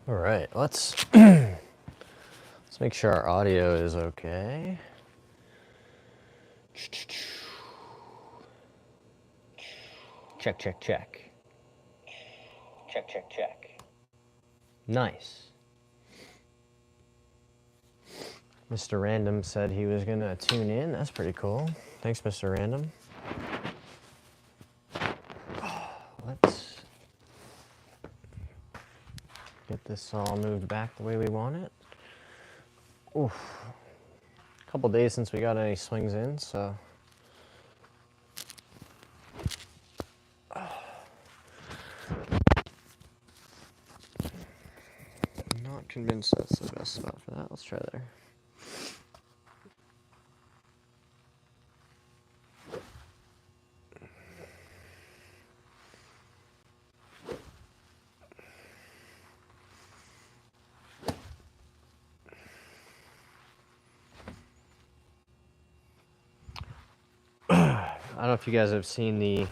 All right, let's make sure our audio is okay. Check, check, check. Check, check, check. Nice. Mr. Random said he was gonna tune in. That's pretty cool. Thanks, Mr. Random. Let's get this all moved back the way we want it. Oof. A couple days since we got any swings in, so. I'm not convinced that's the best spot for that. Let's try there. I don't know if you guys have seen the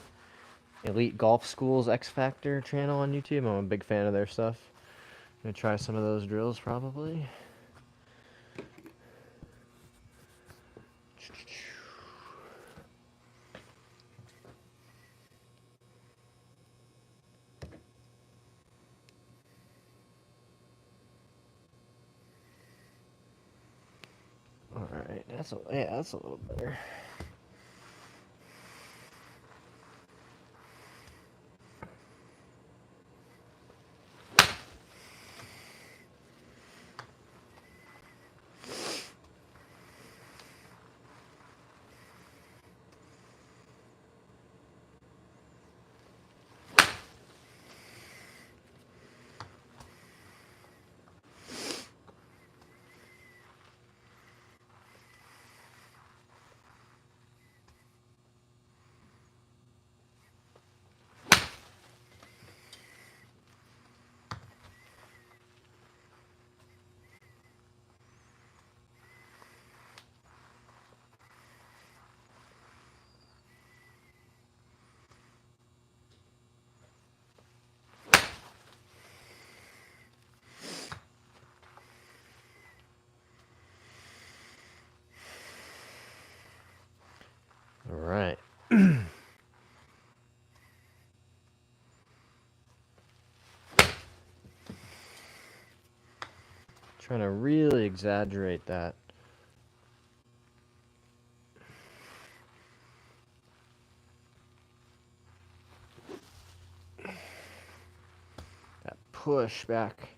Elite Golf School's X Factor channel on YouTube. I'm a big fan of their stuff. I'm gonna try some of those drills probably. All right, that's a little better. All right. Trying to really exaggerate that. That push back.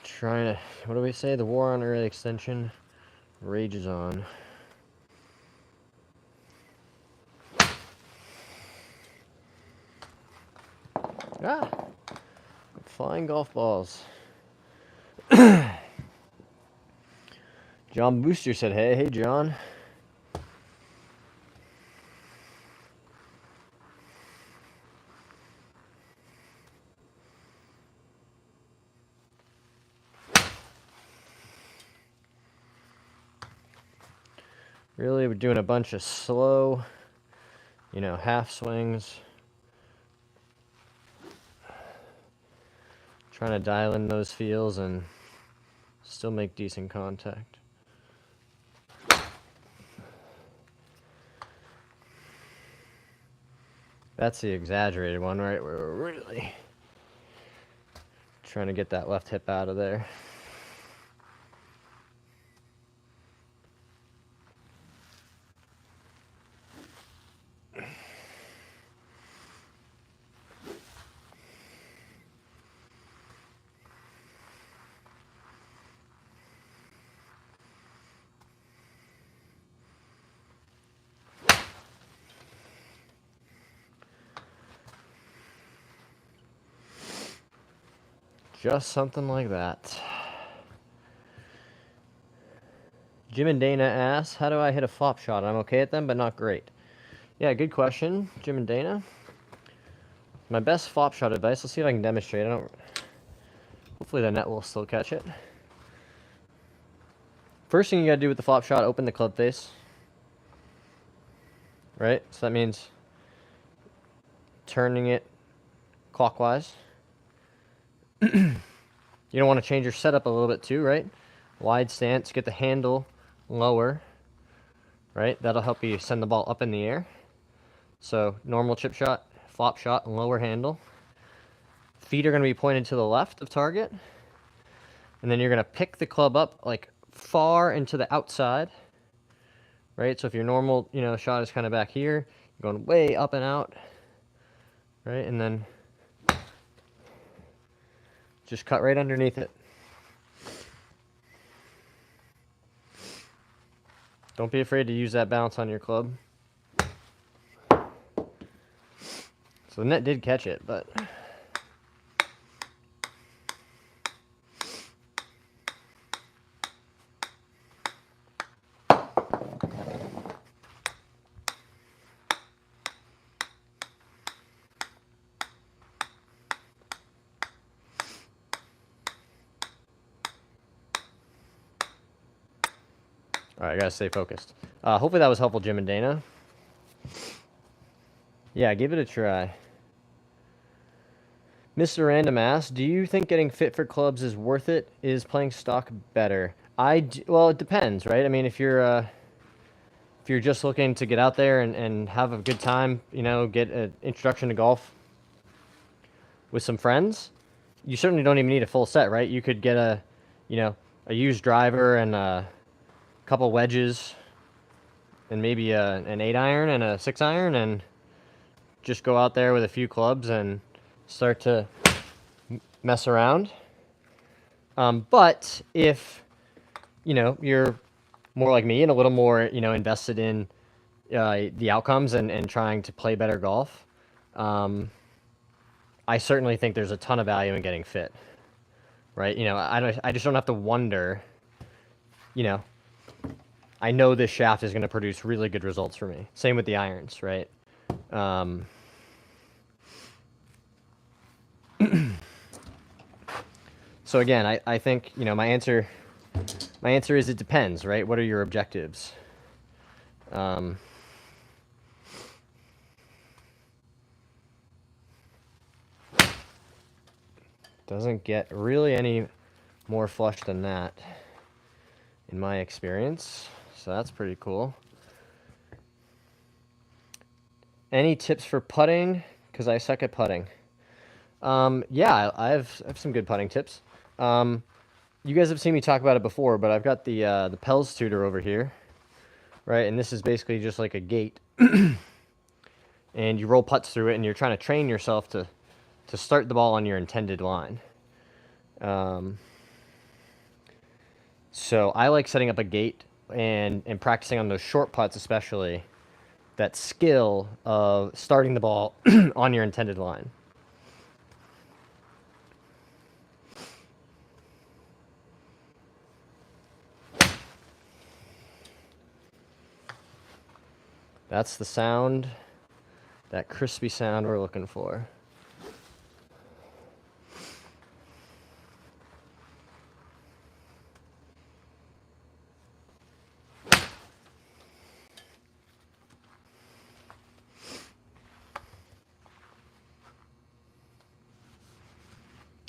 Trying to, what do we say? The war on early extension rages on. Ah! Flying golf balls. John Booster said, hey, John. Really, we're doing a bunch of slow, half swings. Trying to dial in those feels and still make decent contact. That's the exaggerated one, right? Where we're really trying to get that left hip out of there. Just something like that. Jim and Dana asks, how do I hit a flop shot? I'm okay at them, but not great. Yeah, good question, Jim and Dana. My best flop shot advice, let's see if I can demonstrate. Hopefully the net will still catch it. First thing you gotta do with the flop shot, open the club face. Right? So that means turning it clockwise. You don't want to change your setup a little bit too, right? Wide stance, get the handle lower, right? That'll help you send the ball up in the air. So normal chip shot, flop shot, and lower handle. Feet are going to be pointed to the left of target. And then you're going to pick the club up like far into the outside, right? So if your normal, shot is kind of back here, you're going way up and out, right? And then just cut right underneath it. Don't be afraid to use that bounce on your club. So the net did catch it, but... All right, I gotta stay focused. Hopefully that was helpful, Jim and Dana. Yeah, give it a try. Mr. Random asks, do you think getting fit for clubs is worth it? Is playing stock better? Well, it depends, right? I mean, if you're just looking to get out there and have a good time, get an introduction to golf with some friends, you certainly don't even need a full set, right? You could get a used driver and a couple wedges and maybe an 8-iron and a 6-iron and just go out there with a few clubs and start to mess around. But if, you're more like me and a little more, invested in the outcomes and trying to play better golf, I certainly think there's a ton of value in getting fit, right? I just don't have to wonder, I know this shaft is going to produce really good results for me. Same with the irons, right? So again, I think, my answer is it depends, right? What are your objectives? Doesn't get really any more flush than that in my experience. So that's pretty cool. Any tips for putting? Because I suck at putting. Yeah, I have some good putting tips. You guys have seen me talk about it before, but I've got the Pels tutor over here, right? And this is basically just like a gate, and you roll putts through it, and you're trying to train yourself to start the ball on your intended line. So I like setting up a gate and practicing on those short putts, especially that skill of starting the ball on your intended line. That's the sound, that crispy sound we're looking for.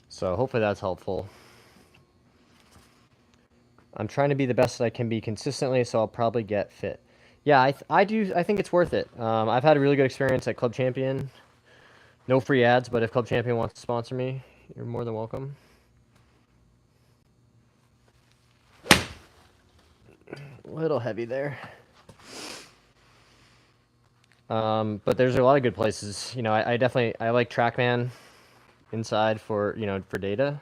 So hopefully that's helpful. I'm trying to be the best that I can be consistently, so I'll probably get fit. Yeah, I think it's worth it. I've had a really good experience at Club Champion. No free ads, but if Club Champion wants to sponsor me, you're more than welcome. A little heavy there. But there's a lot of good places. I definitely like TrackMan inside for data.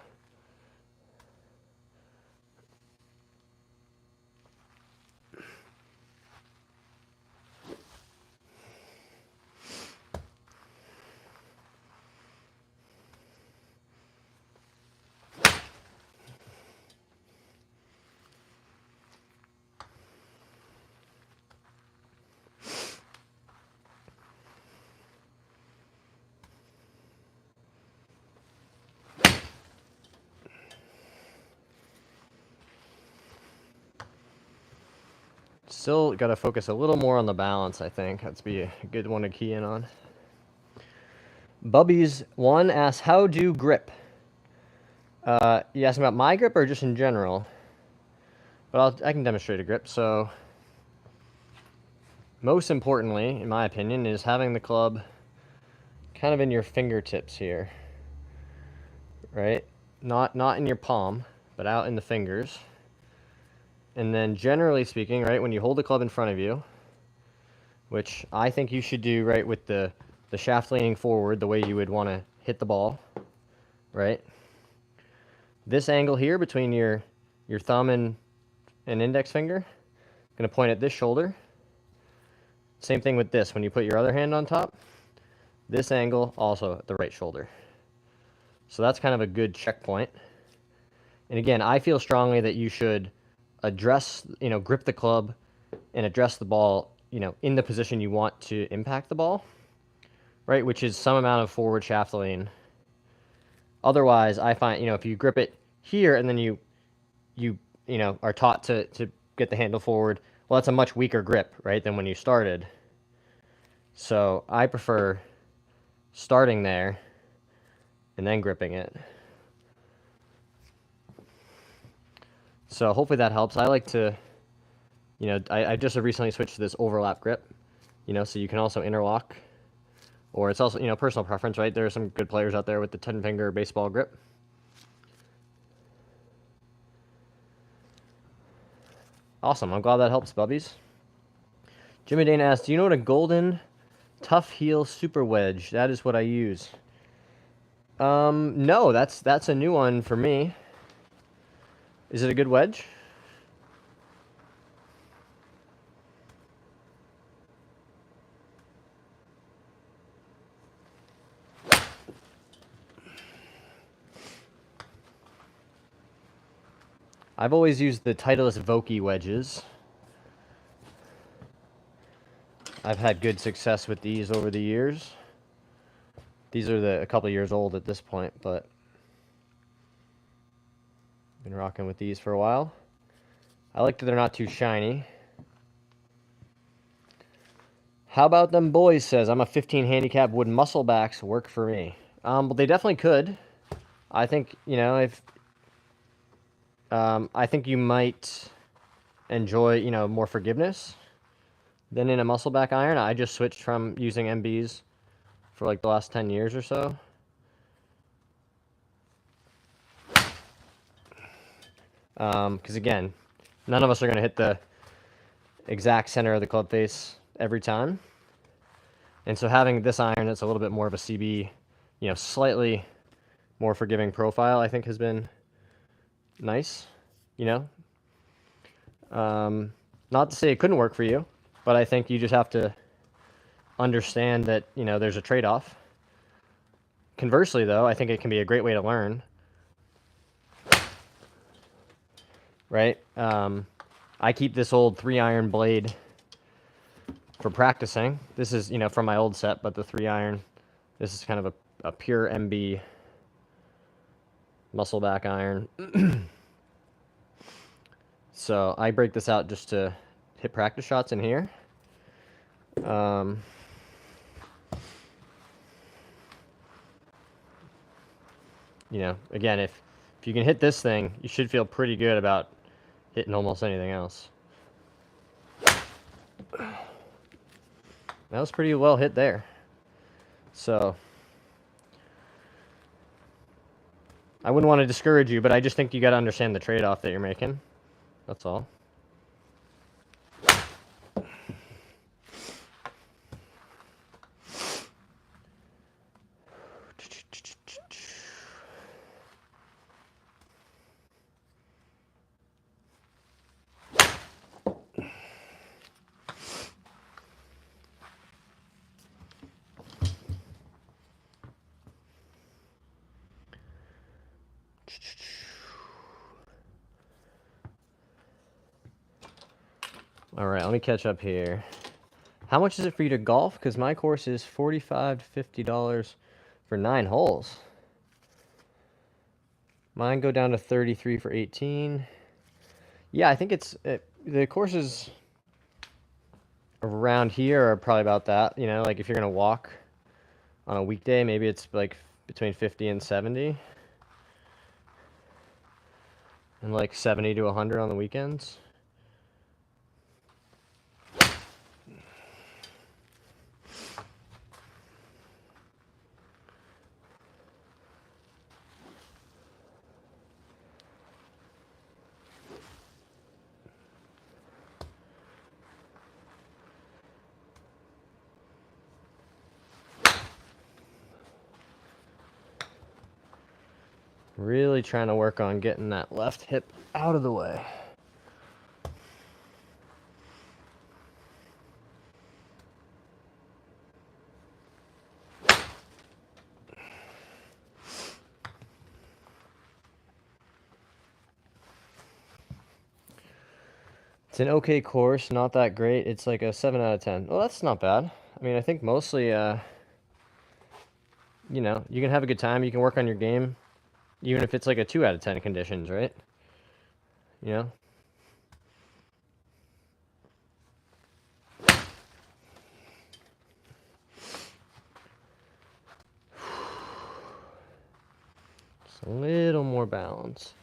Still got to focus a little more on the balance, I think. That'd be a good one to key in on. Bubbies1 asks, how do grip? You asking about my grip or just in general? But I can demonstrate a grip. So, most importantly, in my opinion, is having the club kind of in your fingertips here, right? Not in your palm, but out in the fingers. And then generally speaking, right, when you hold the club in front of you, which I think you should do, right, with the shaft leaning forward, the way you would want to hit the ball, right? This angle here between your thumb and index finger, going to point at this shoulder. Same thing with this. When you put your other hand on top, this angle also at the right shoulder. So that's kind of a good checkpoint. And again, I feel strongly that you should address, grip the club and address the ball, in the position you want to impact the ball, right? Which is some amount of forward shaft lean. Otherwise, I find, if you grip it here and then you are taught to get the handle forward, well, that's a much weaker grip, right, than when you started. So I prefer starting there and then gripping it. So hopefully that helps. I like to, I just recently switched to this overlap grip, so you can also interlock. Or it's also, personal preference, right? There are some good players out there with the 10-finger baseball grip. Awesome. I'm glad that helps, Bubbies. Jimmy Dane asked, do you know what a golden tough heel super wedge? That is what I use. No, that's a new one for me. Is it a good wedge? I've always used the Titleist Vokey wedges. I've had good success with these over the years. These are a couple years old at this point, but been rocking with these for a while. I like that they're not too shiny. How about them boys? Says I'm a 15 handicap. Would muscle backs work for me? Well, they definitely could. I think if I think you might enjoy more forgiveness than in a muscle back iron. I just switched from using MBs for like the last 10 years or so. Because again, none of us are going to hit the exact center of the club face every time. And so having this iron that's a little bit more of a CB, slightly more forgiving profile, I think has been nice. Not to say it couldn't work for you, but I think you just have to understand that, there's a trade-off. Conversely, though, I think it can be a great way to learn. Right? I keep this old 3-iron blade for practicing. This is, from my old set, but the 3-iron, this is kind of a pure MB muscle back iron. So I break this out just to hit practice shots in here. Again, if you can hit this thing, you should feel pretty good about hitting almost anything else. That was pretty well hit there. So I wouldn't want to discourage you, but I just think you got to understand the trade-off that you're making. That's all. All right, let me catch up here. How much is it for you to golf? Because my course is $45 to $50 for 9 holes. Mine go down to 33 for 18. Yeah, I think the courses around here are probably about that. Like if you're gonna walk on a weekday, maybe it's like between 50 and 70. and like 70 to 100 on the weekends. Really trying to work on getting that left hip out of the way. It's an okay course, not that great. It's like a 7 out of 10. Well, that's not bad. I mean, I think mostly, you know, you can have a good time. You can work on your game, even if it's like a 2 out of 10 conditions, right? You know? Just a little more balance.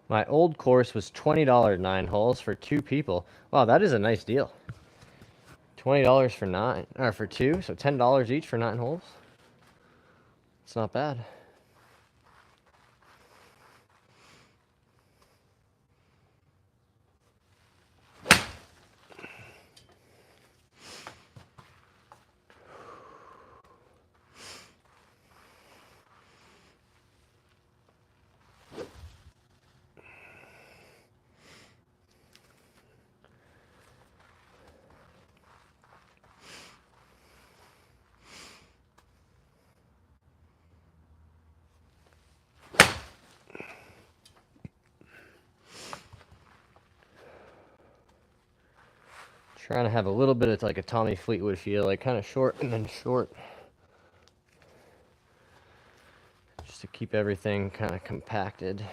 My old course was $20 9 holes for 2 people. Wow, that is a nice deal. $20 for 9, or for 2, so $10 each for 9 holes. It's not bad. Trying to have a little bit of like a Tommy Fleetwood feel, like kind of short and then short. Just to keep everything kind of compacted.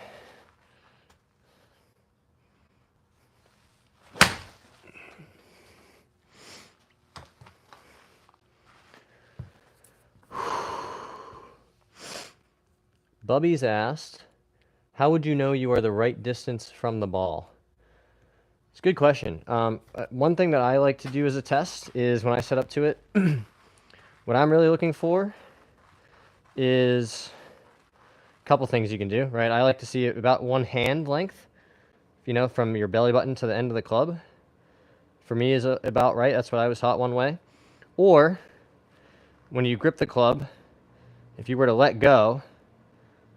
Bubby's asked, how would you know you are the right distance from the ball? It's a good question. One thing that I like to do as a test is when I set up to it, what I'm really looking for is a couple things you can do, right? I like to see about 1 hand length, you know, from your belly button to the end of the club. For me is about right. That's what I was taught one way. Or when you grip the club, if you were to let go,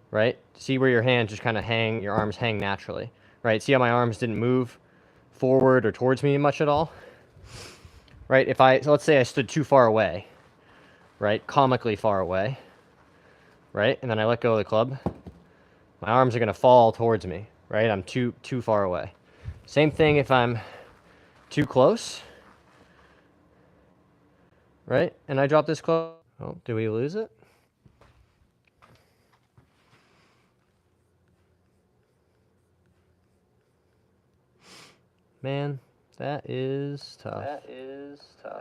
right, see where your hands just kind of hang, your arms hang naturally, right? See how my arms didn't move forward or towards me much at all, right? So let's say I stood too far away, right, comically far away, right, and then I let go of the club, my arms are going to fall towards me, right? I'm too far away. Same thing if I'm too close, right, and I drop this club. Oh, did we lose it? Man, that is tough. That is tough.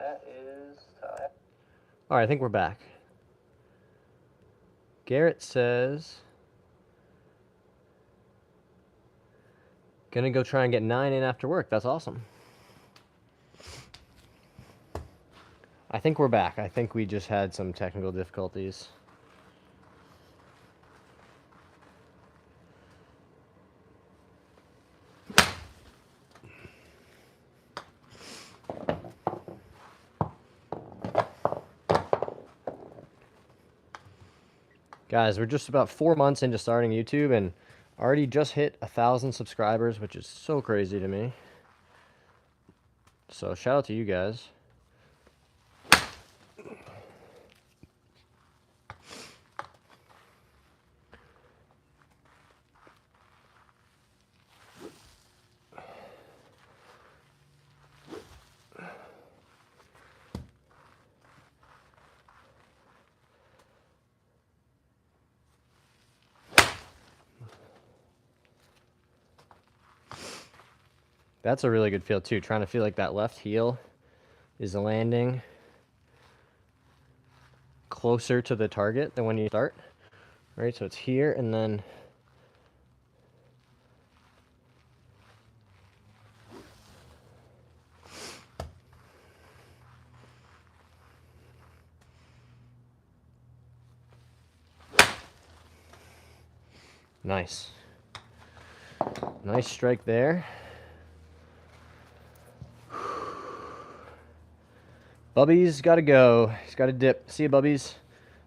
All right, I think we're back. Garrett says, gonna go try and get 9 in after work. That's awesome. I think we're back. I think we just had some technical difficulties. Guys, we're just about 4 months into starting YouTube and already just hit 1,000 subscribers, which is so crazy to me. So shout out to you guys. That's a really good feel too, trying to feel like that left heel is landing closer to the target than when you start. Right, so it's here and then nice. Nice strike there. Bubby's got to go. He's got to dip. See you, Bubbies.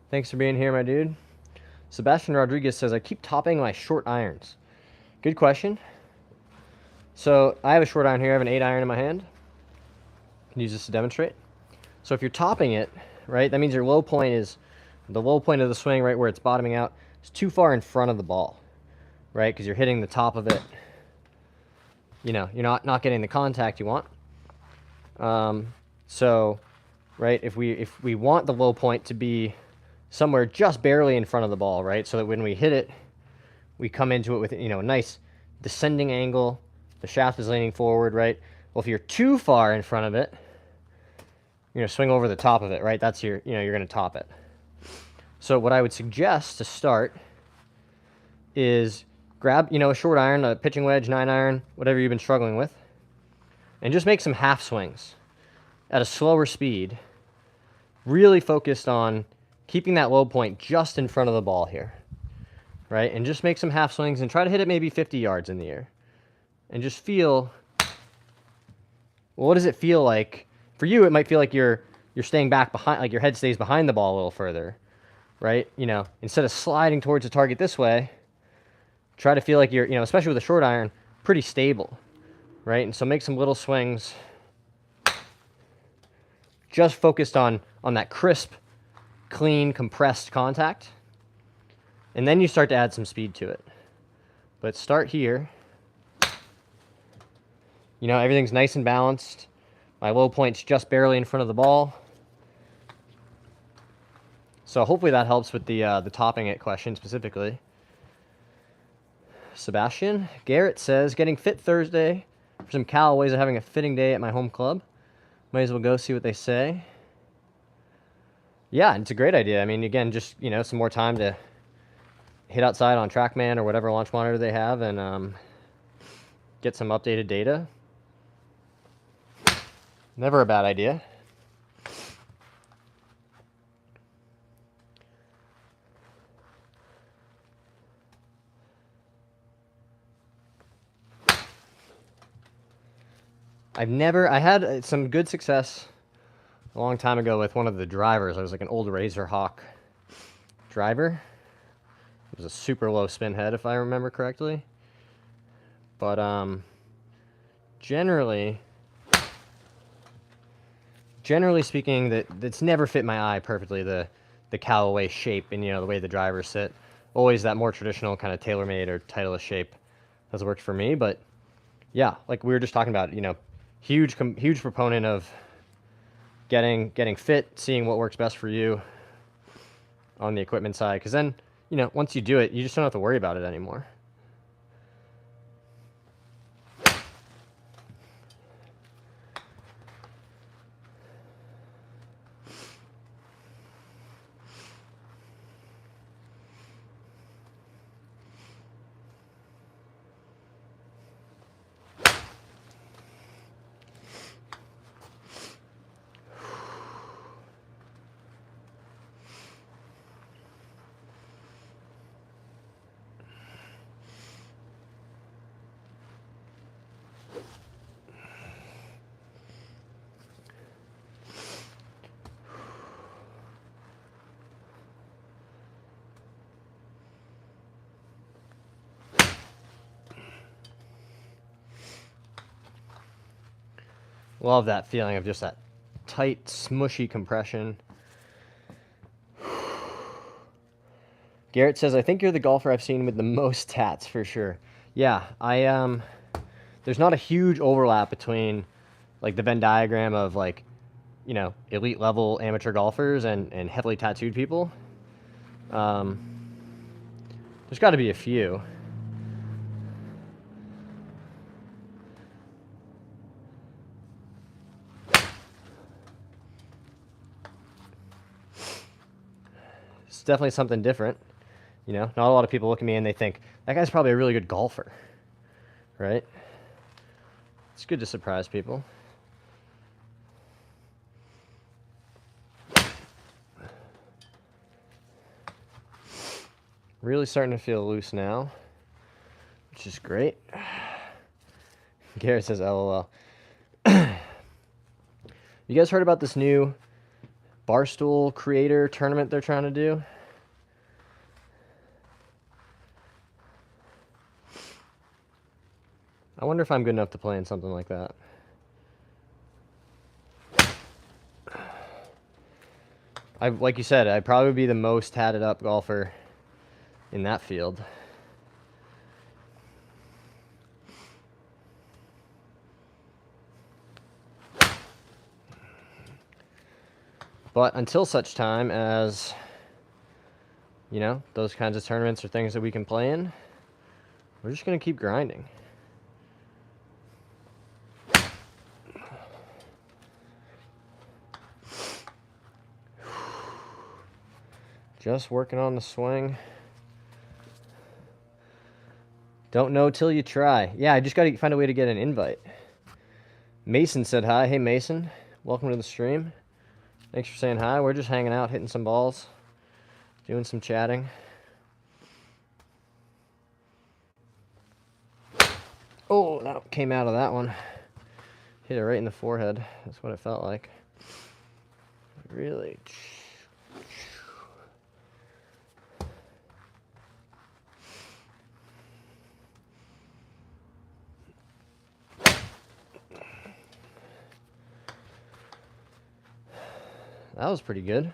Thanks for being here, my dude. Sebastian Rodriguez says, I keep topping my short irons. Good question. So I have a short iron here. I have an 8-iron in my hand. Can use this to demonstrate. So if you're topping it, right, that means your low point is, the low point of the swing, right, where it's bottoming out, is too far in front of the ball, right, because you're hitting the top of it. You know, you're not getting the contact you want. So, right, if we want the low point to be somewhere just barely in front of the ball, right, so that when we hit it, we come into it with, you know, a nice descending angle. The shaft is leaning forward, right? Well, if you're too far in front of it, you're going to swing over the top of it, right? That's your, you know, you're going to top it. So what I would suggest to start is grab, you know, a short iron, a pitching wedge, 9-iron, whatever you've been struggling with, and just make some half swings at a slower speed, really focused on keeping that low point just in front of the ball here, right? And just make some half swings and try to hit it maybe 50 yards in the air. And just feel, well, what does it feel like? For you, it might feel like you're staying back behind, like your head stays behind the ball a little further, right? You know, instead of sliding towards the target this way, try to feel like you're, you know, especially with a short iron, pretty stable, right? And so make some little swings, just focused on that crisp, clean, compressed contact. And then you start to add some speed to it. But start here. You know, everything's nice and balanced. My low point's just barely in front of the ball. So hopefully that helps with the topping it question specifically. Sebastian Garrett says, getting fit Thursday for some Callaways and having a fitting day at my home club. Might as well go see what they say. Yeah, it's a great idea. I mean, again, just, you know, some more time to hit outside on TrackMan or whatever launch monitor they have and get some updated data. Never a bad idea. I had some good success a long time ago with one of the drivers. I was like an old Razor Hawk driver. It was a super low spin head, if I remember correctly. But generally speaking, that's never fit my eye perfectly, the Callaway shape and, you know, the way the drivers sit. Always that more traditional kind of TaylorMade or Titleist shape has worked for me. But yeah, like we were just talking about, you know, huge proponent of getting fit, seeing what works best for you on the equipment side, because then, you know, once you do it, you just don't have to worry about it anymore. Love that feeling of just that tight, smushy compression. Garrett says, I think you're the golfer I've seen with the most tats for sure. Yeah, there's not a huge overlap between like the Venn diagram of like, you know, elite level amateur golfers and heavily tattooed people. There's got to be a few. It's definitely something different. You know, not a lot of people look at me and they think, that guy's probably a really good golfer, right? It's good to surprise people. Really starting to feel loose now, which is great. Garrett says, LOL. You guys heard about this new Barstool creator tournament they're trying to do? I wonder if I'm good enough to play in something like that. Like you said, I'd probably be the most tatted up golfer in that field. But until such time as, you know, those kinds of tournaments are things that we can play in, we're just going to keep grinding. Just working on the swing. Don't know till you try. Yeah, I just got to find a way to get an invite. Mason said hi. Hey, Mason. Welcome to the stream. Thanks for saying hi. We're just hanging out, hitting some balls, doing some chatting. Oh, that came out of that one. Hit it right in the forehead. That's what it felt like. Really. That was pretty good.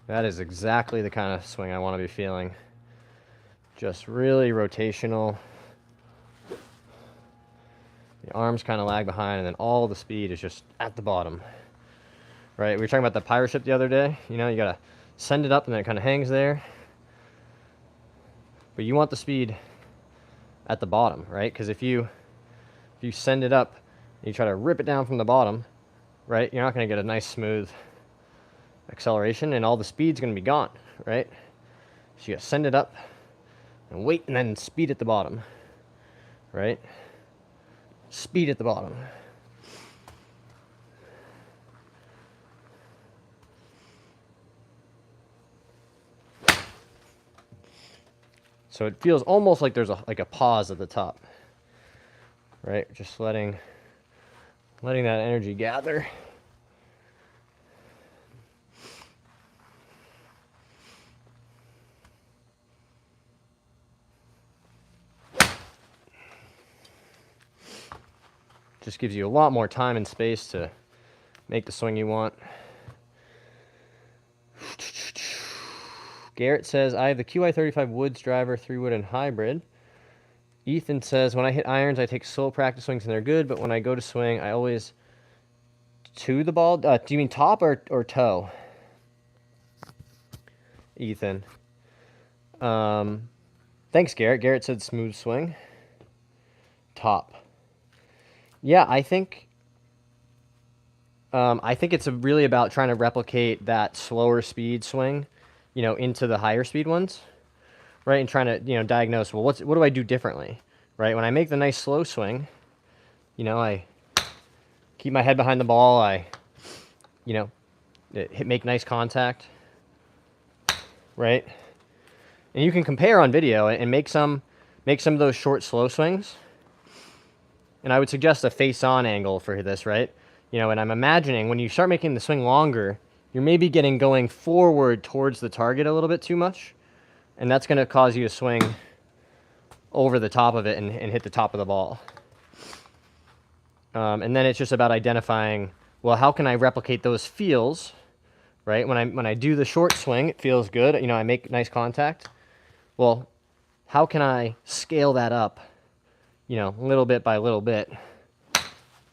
That is exactly the kind of swing I want to be feeling. Just really rotational. The arms kind of lag behind, and then all the speed is just at the bottom. Right? We were talking about the pirate ship the other day. You know, you got to send it up, and then it kind of hangs there. But you want the speed at the bottom, right? Because if you send it up, and you try to rip it down from the bottom, right? You're not going to get a nice smooth acceleration, and all the speed's going to be gone, right? So you got to send it up, and wait, and then speed at the bottom, right? Speed at the bottom. So it feels almost like there's a pause at the top, right? Just letting that energy gather. Just gives you a lot more time and space to make the swing you want. Garrett says, I have the QI35 Woods driver, 3-wood and hybrid. Ethan says, when I hit irons, I take slow practice swings and they're good, but when I go to swing, I always to the ball. Do you mean top or toe? Ethan. Thanks, Garrett. Garrett said smooth swing. Top. Yeah, I think it's really about trying to replicate that slower speed swing, you know, into the higher speed ones, right? And trying to, you know, diagnose, well, what do I do differently, right? When I make the nice slow swing, you know, I keep my head behind the ball, I, you know, make nice contact, right? And you can compare on video and make some make some of those short, slow swings. And I would suggest a face-on angle for this, right? You know, and I'm imagining when you start making the swing longer, you're maybe going forward towards the target a little bit too much. And that's going to cause you to swing over the top of it and hit the top of the ball. And then it's just about identifying, well, how can I replicate those feels, right? When I do the short swing, it feels good. You know, I make nice contact. Well, how can I scale that up, you know, little bit by little bit,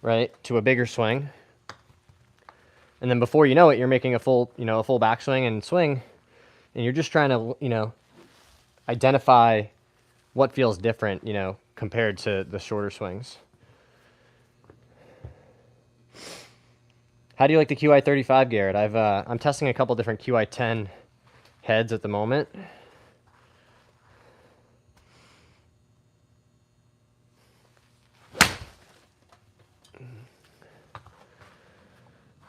right, to a bigger swing? And then before you know it, you're making a full backswing and swing, and you're just trying to, you know, identify what feels different, you know, compared to the shorter swings. How do you like the QI35, Garrett? I'm testing a couple different QI10 heads at the moment.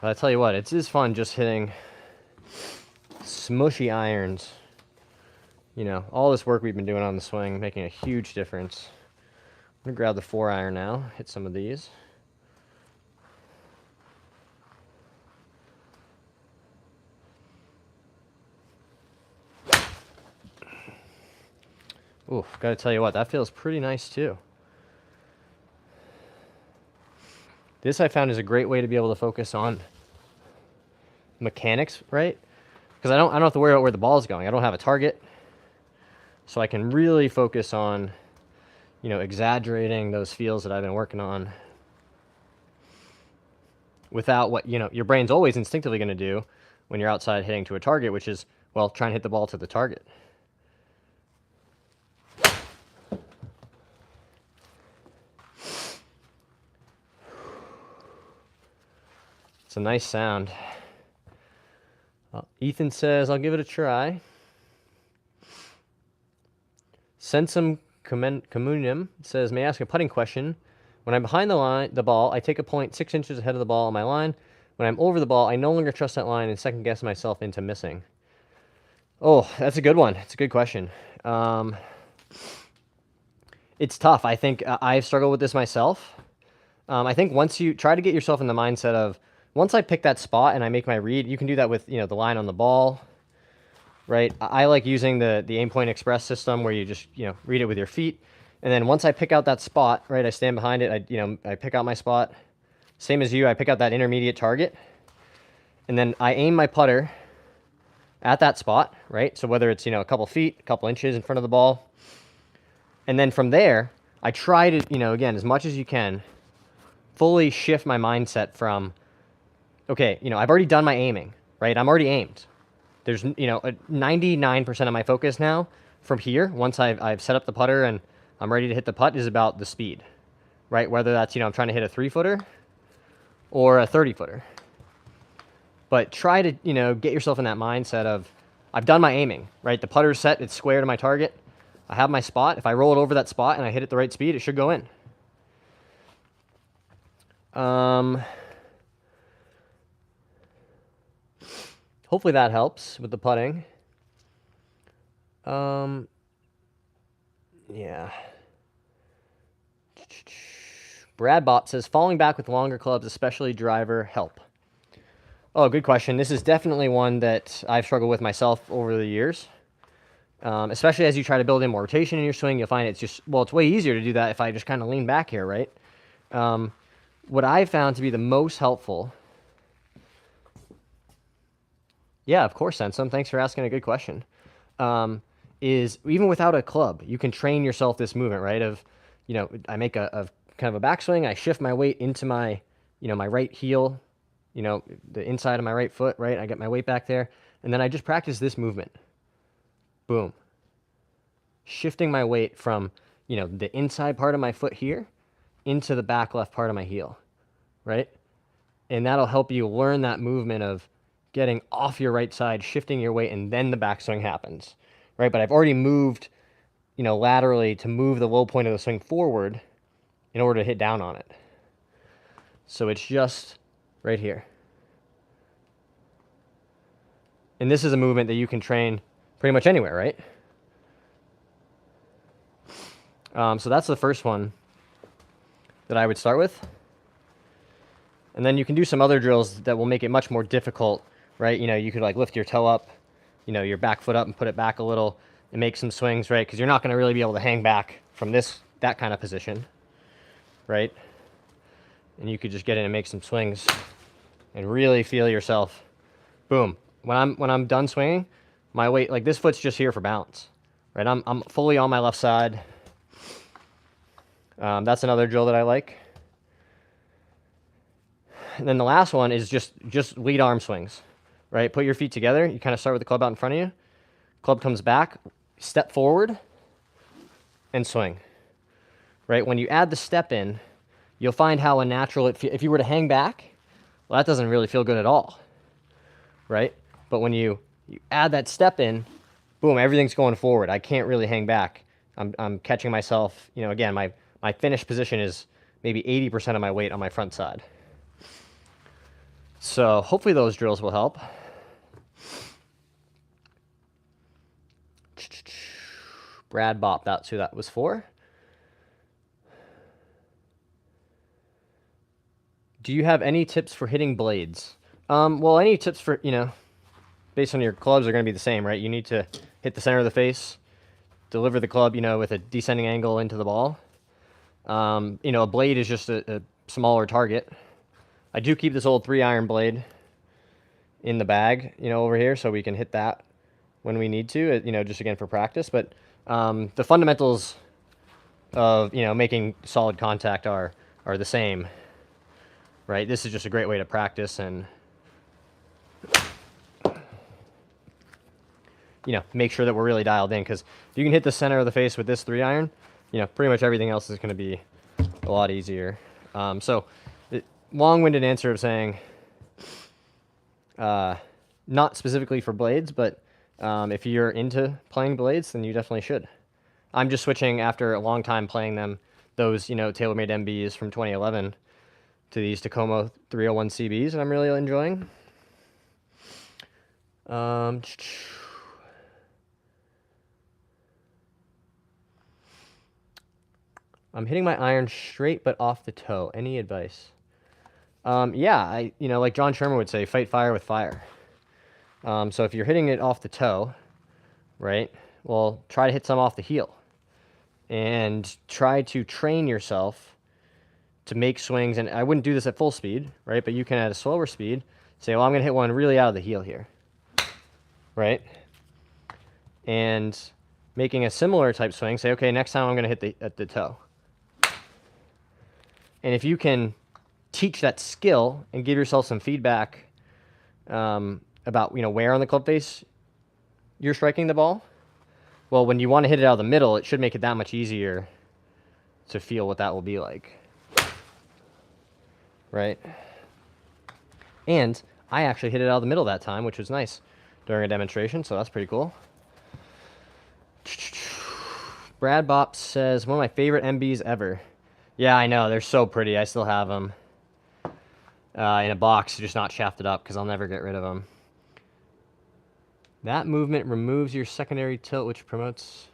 I'll tell you what, it is fun just hitting smushy irons. You know, all this work we've been doing on the swing, making a huge difference. I'm gonna grab the 4-iron now, hit some of these. Ooh, gotta tell you what, that feels pretty nice too. This I found is a great way to be able to focus on mechanics, right? Because I don't have to worry about where the ball is going. I don't have a target. So I can really focus on, you know, exaggerating those feels that I've been working on without what, you know, your brain's always instinctively going to do when you're outside hitting to a target, which is, well, try and hit the ball to the target. It's a nice sound. Ethan says, I'll give it a try. Sensum Communium says, may I ask a putting question? When I'm behind the ball, I take a point 6 inches ahead of the ball on my line. When I'm over the ball, I no longer trust that line and second guess myself into missing. Oh, that's a good one. It's a good question. It's tough. I think I've struggled with this myself. I think once you try to get yourself in the mindset of, once I pick that spot and I make my read, you can do that with, you know, the line on the ball, right? I like using the Aim Point Express system where you just, you know, read it with your feet. And then once I pick out that spot, right, I stand behind it, I pick out my spot. Same as you, I pick out that intermediate target. And then I aim my putter at that spot, right? So whether it's, you know, a couple feet, a couple inches in front of the ball. And then from there, I try to, you know, again, as much as you can, fully shift my mindset from, okay, you know, I've already done my aiming, right? I'm already aimed. There's, you know, 99% of my focus now from here, once I've set up the putter and I'm ready to hit the putt, is about the speed, right? Whether that's, you know, I'm trying to hit a 3-footer or a 30-footer. But try to, you know, get yourself in that mindset of, I've done my aiming, right? The putter's set, it's square to my target. I have my spot. If I roll it over that spot and I hit it the right speed, it should go in. Hopefully that helps with the putting. Yeah. Brad Bott says, falling back with longer clubs, especially driver, help. Oh, good question. This is definitely one that I've struggled with myself over the years. Especially as you try to build in more rotation in your swing, you'll find it's just, well, it's way easier to do that if I just kind of lean back here, right? What I found to be the most helpful. Yeah, of course, Sensum. Thanks for asking a good question. Is even without a club, you can train yourself this movement, right? Of, you know, I make a kind of a backswing, I shift my weight into my, you know, my right heel, you know, the inside of my right foot, right? I get my weight back there, and then I just practice this movement. Boom. Shifting my weight from, you know, the inside part of my foot here into the back left part of my heel, right? And that'll help you learn that movement of getting off your right side, shifting your weight, and then the backswing happens, right? But I've already moved, you know, laterally to move the low point of the swing forward in order to hit down on it. So it's just right here. And this is a movement that you can train pretty much anywhere, right? So that's the first one that I would start with. And then you can do some other drills that will make it much more difficult, right? You could like lift your toe up, your back foot up and put it back a little and make some swings, right? Because you're not going to really be able to hang back from that kind of position, right? And you could just get in and make some swings and really feel yourself. Boom. When I'm done swinging, my weight, like this foot's just here for balance, right? I'm fully on my left side. That's another drill that I like. And then the last one is just lead arm swings, right? Put your feet together. You kind of start with the club out in front of you. Club comes back, step forward, and swing, right? When you add the step in, you'll find how unnatural it feels. If you were to hang back, well, that doesn't really feel good at all, right? But when you add that step in, boom, everything's going forward. I can't really hang back. I'm catching myself, again, my finished position is maybe 80% of my weight on my front side. So hopefully those drills will help. Brad Bop, that's who that was for. Do you have any tips for hitting blades? Well, any tips for, based on your clubs are going to be the same, right? You need to hit the center of the face, deliver the club, with a descending angle into the ball. A blade is just a smaller target. I do keep this old 3-iron blade in the bag, over here, so we can hit that when we need to, just again for practice. But the fundamentals of, making solid contact are the same, right? This is just a great way to practice and, make sure that we're really dialed in. Because if you can hit the center of the face with this 3-iron, pretty much everything else is going to be a lot easier. So long-winded answer of saying, not specifically for blades, but if you're into playing blades, then you definitely should. I'm just switching after a long time playing them, those, TaylorMade MBs from 2011 to these Tacoma 301 CBs, and I'm really enjoying. I'm hitting my iron straight but off the toe. Any advice? Yeah, like John Sherman would say, fight fire with fire. So if you're hitting it off the toe, right, well, try to hit some off the heel. And try to train yourself to make swings. And I wouldn't do this at full speed, right, but you can at a slower speed say, well, I'm going to hit one really out of the heel here, right? And making a similar type swing, say, okay, next time I'm going to hit at the toe. And if you can teach that skill and give yourself some feedback about, where on the club face you're striking the ball, well, when you want to hit it out of the middle, it should make it that much easier to feel what that will be like, right? And I actually hit it out of the middle that time, which was nice during a demonstration, so that's pretty cool. Brad Bop says, one of my favorite MBs ever. Yeah, I know. They're so pretty. I still have them in a box, just not shafted up because I'll never get rid of them. That movement removes your secondary tilt, which promotes...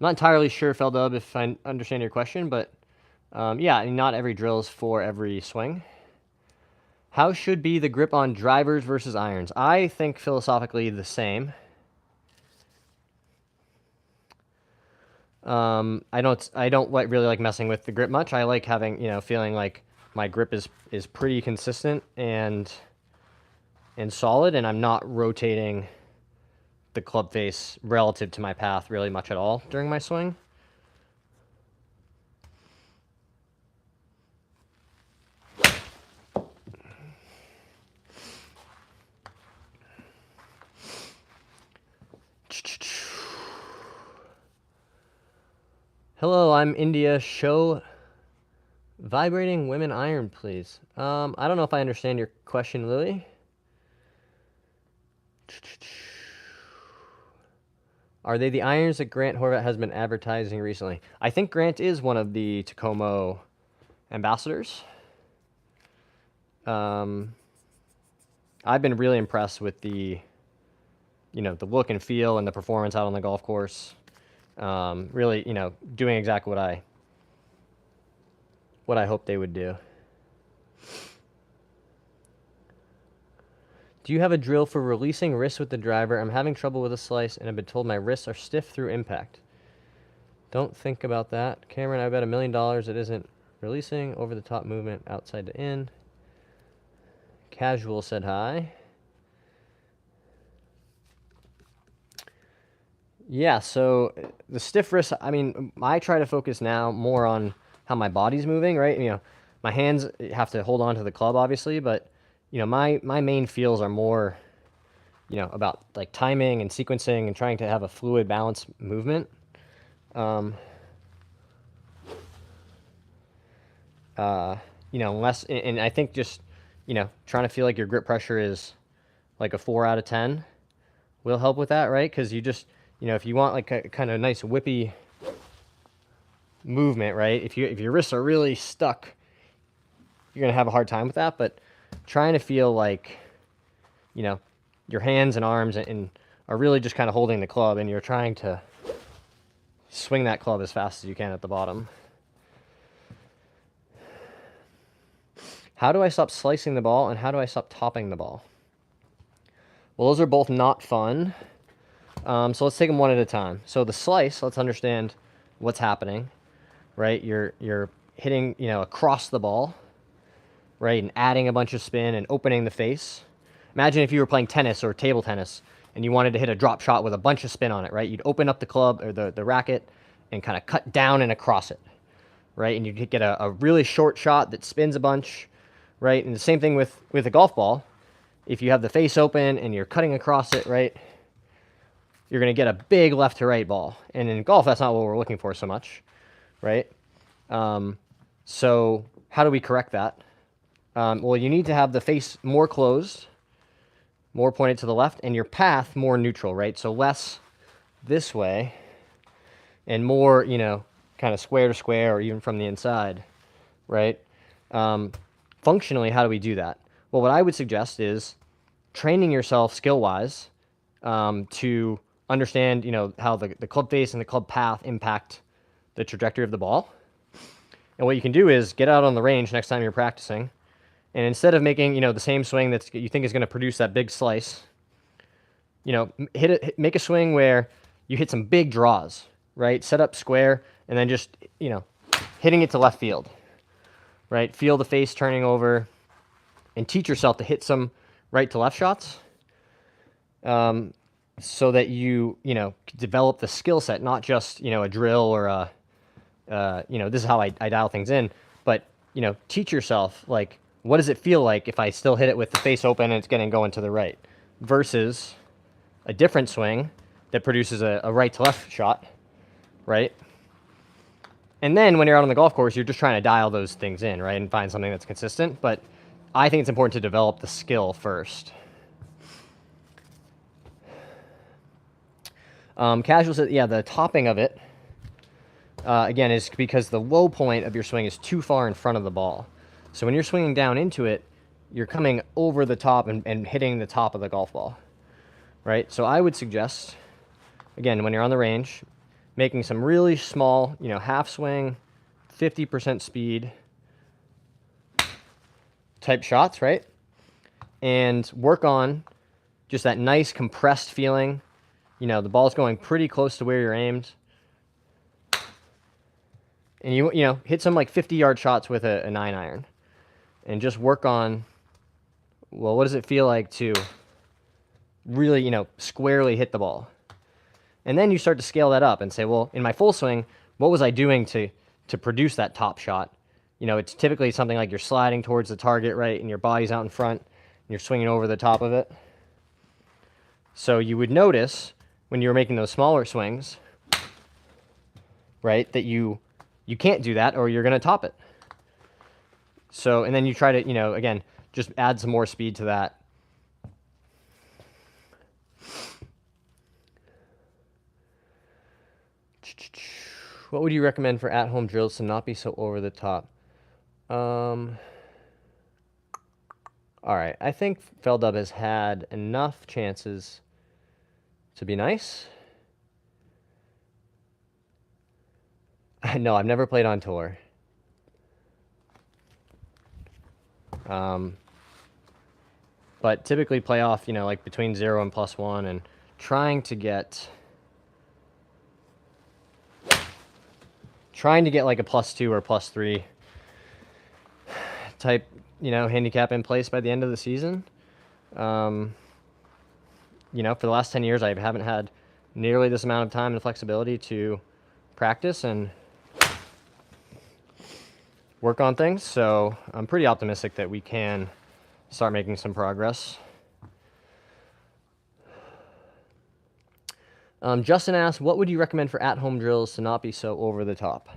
I'm not entirely sure, Feldub, if I understand your question, but yeah, not every drill is for every swing. How should be the grip on drivers versus irons? I think philosophically the same. I don't really like messing with the grip much. I like having, feeling like my grip is pretty consistent and solid, and I'm not rotating the club face relative to my path really much at all during my swing. Hello, I'm India. Show vibrating women iron, please. I don't know if I understand your question, Lily. Are they the irons that Grant Horvat has been advertising recently? I think Grant is one of the Tacoma ambassadors. I've been really impressed with the look and feel and the performance out on the golf course. Really, you know, doing exactly what I hope they would do. Do you have a drill for releasing wrists with the driver? I'm having trouble with a slice and I've been told my wrists are stiff through impact. Don't think about that. Cameron, I bet $1 million it isn't releasing. Over the top movement, outside to in. Casual said hi. Yeah, so the stiff wrist, I mean, I try to focus now more on how my body's moving, right? You know, my hands have to hold on to the club, obviously, but, you know, my main feels are more, you know, about like timing and sequencing and trying to have a fluid, balanced movement. You know, less, and I think just, you know, trying to feel like your grip pressure is like a 4 out of 10 will help with that, right? Because you just, you know, if you want like a kind of nice whippy movement, right? If your wrists are really stuck, you're gonna have a hard time with that. But trying to feel like, you know, your hands and arms and are really just kind of holding the club, and you're trying to swing that club as fast as you can at the bottom. How do I stop slicing the ball, and how do I stop topping the ball? Well, those are both not fun. So let's take them one at a time. So the slice, let's understand what's happening, right? You're hitting, you know, across the ball, right, and adding a bunch of spin and opening the face. Imagine if you were playing tennis or table tennis and you wanted to hit a drop shot with a bunch of spin on it, right? You'd open up the club or the racket and kind of cut down and across it, right? And you'd get a really short shot that spins a bunch, right? And the same thing with a golf ball. If you have the face open and you're cutting across it, right, you're going to get a big left to right ball. And in golf, that's not what we're looking for so much, right? So how do we correct that? Well, you need to have the face more closed, more pointed to the left, and your path more neutral, right? So less this way and more, you know, kind of square to square or even from the inside, right? Functionally, how do we do that? Well, what I would suggest is training yourself skill-wise to understand, you know, how the club face and the club path impact the trajectory of the ball. And what you can do is get out on the range next time you're practicing, and instead of making, you know, the same swing that you think is going to produce that big slice, you know, make a swing where you hit some big draws, right? Set up square, and then just, you know, hitting it to left field, right? Feel the face turning over, and teach yourself to hit some right to left shots, so that you know, develop the skill set, not just, you know, a drill or a, you know, this is how I dial things in, but, you know, teach yourself, like, what does it feel like if I still hit it with the face open and it's going to the right, versus a different swing that produces a right to left shot, right? And then when you're out on the golf course, you're just trying to dial those things in, right, and find something that's consistent. But I think it's important to develop the skill first. Casual said, yeah, the topping of it, again, is because the low point of your swing is too far in front of the ball. So when you're swinging down into it, you're coming over the top and hitting the top of the golf ball, right? So I would suggest, again, when you're on the range, making some really small, you know, half swing, 50% speed type shots, right? And work on just that nice compressed feeling. You know, the ball's going pretty close to where you're aimed. And you know, hit some like 50-yard shots with a 9-iron. And just work on, well, what does it feel like to really, you know, squarely hit the ball? And then you start to scale that up and say, well, in my full swing, what was I doing to produce that top shot? You know, it's typically something like you're sliding towards the target, right, and your body's out in front, and you're swinging over the top of it. So you would notice when you're making those smaller swings, right, that you can't do that or you're going to top it. So, and then you try to, you know, again, just add some more speed to that. What would you recommend for at-home drills to not be so over the top? All right, I think Feldub has had enough chances to be nice. No, I've never played on tour. But typically play off, you know, like between 0 and +1 and trying to get like a +2 or +3 type, you know, handicap in place by the end of the season. You know, for the last 10 years, I haven't had nearly this amount of time and flexibility to practice and work on things. So I'm pretty optimistic that we can start making some progress. Justin asked, what would you recommend for at-home drills to not be so over the top?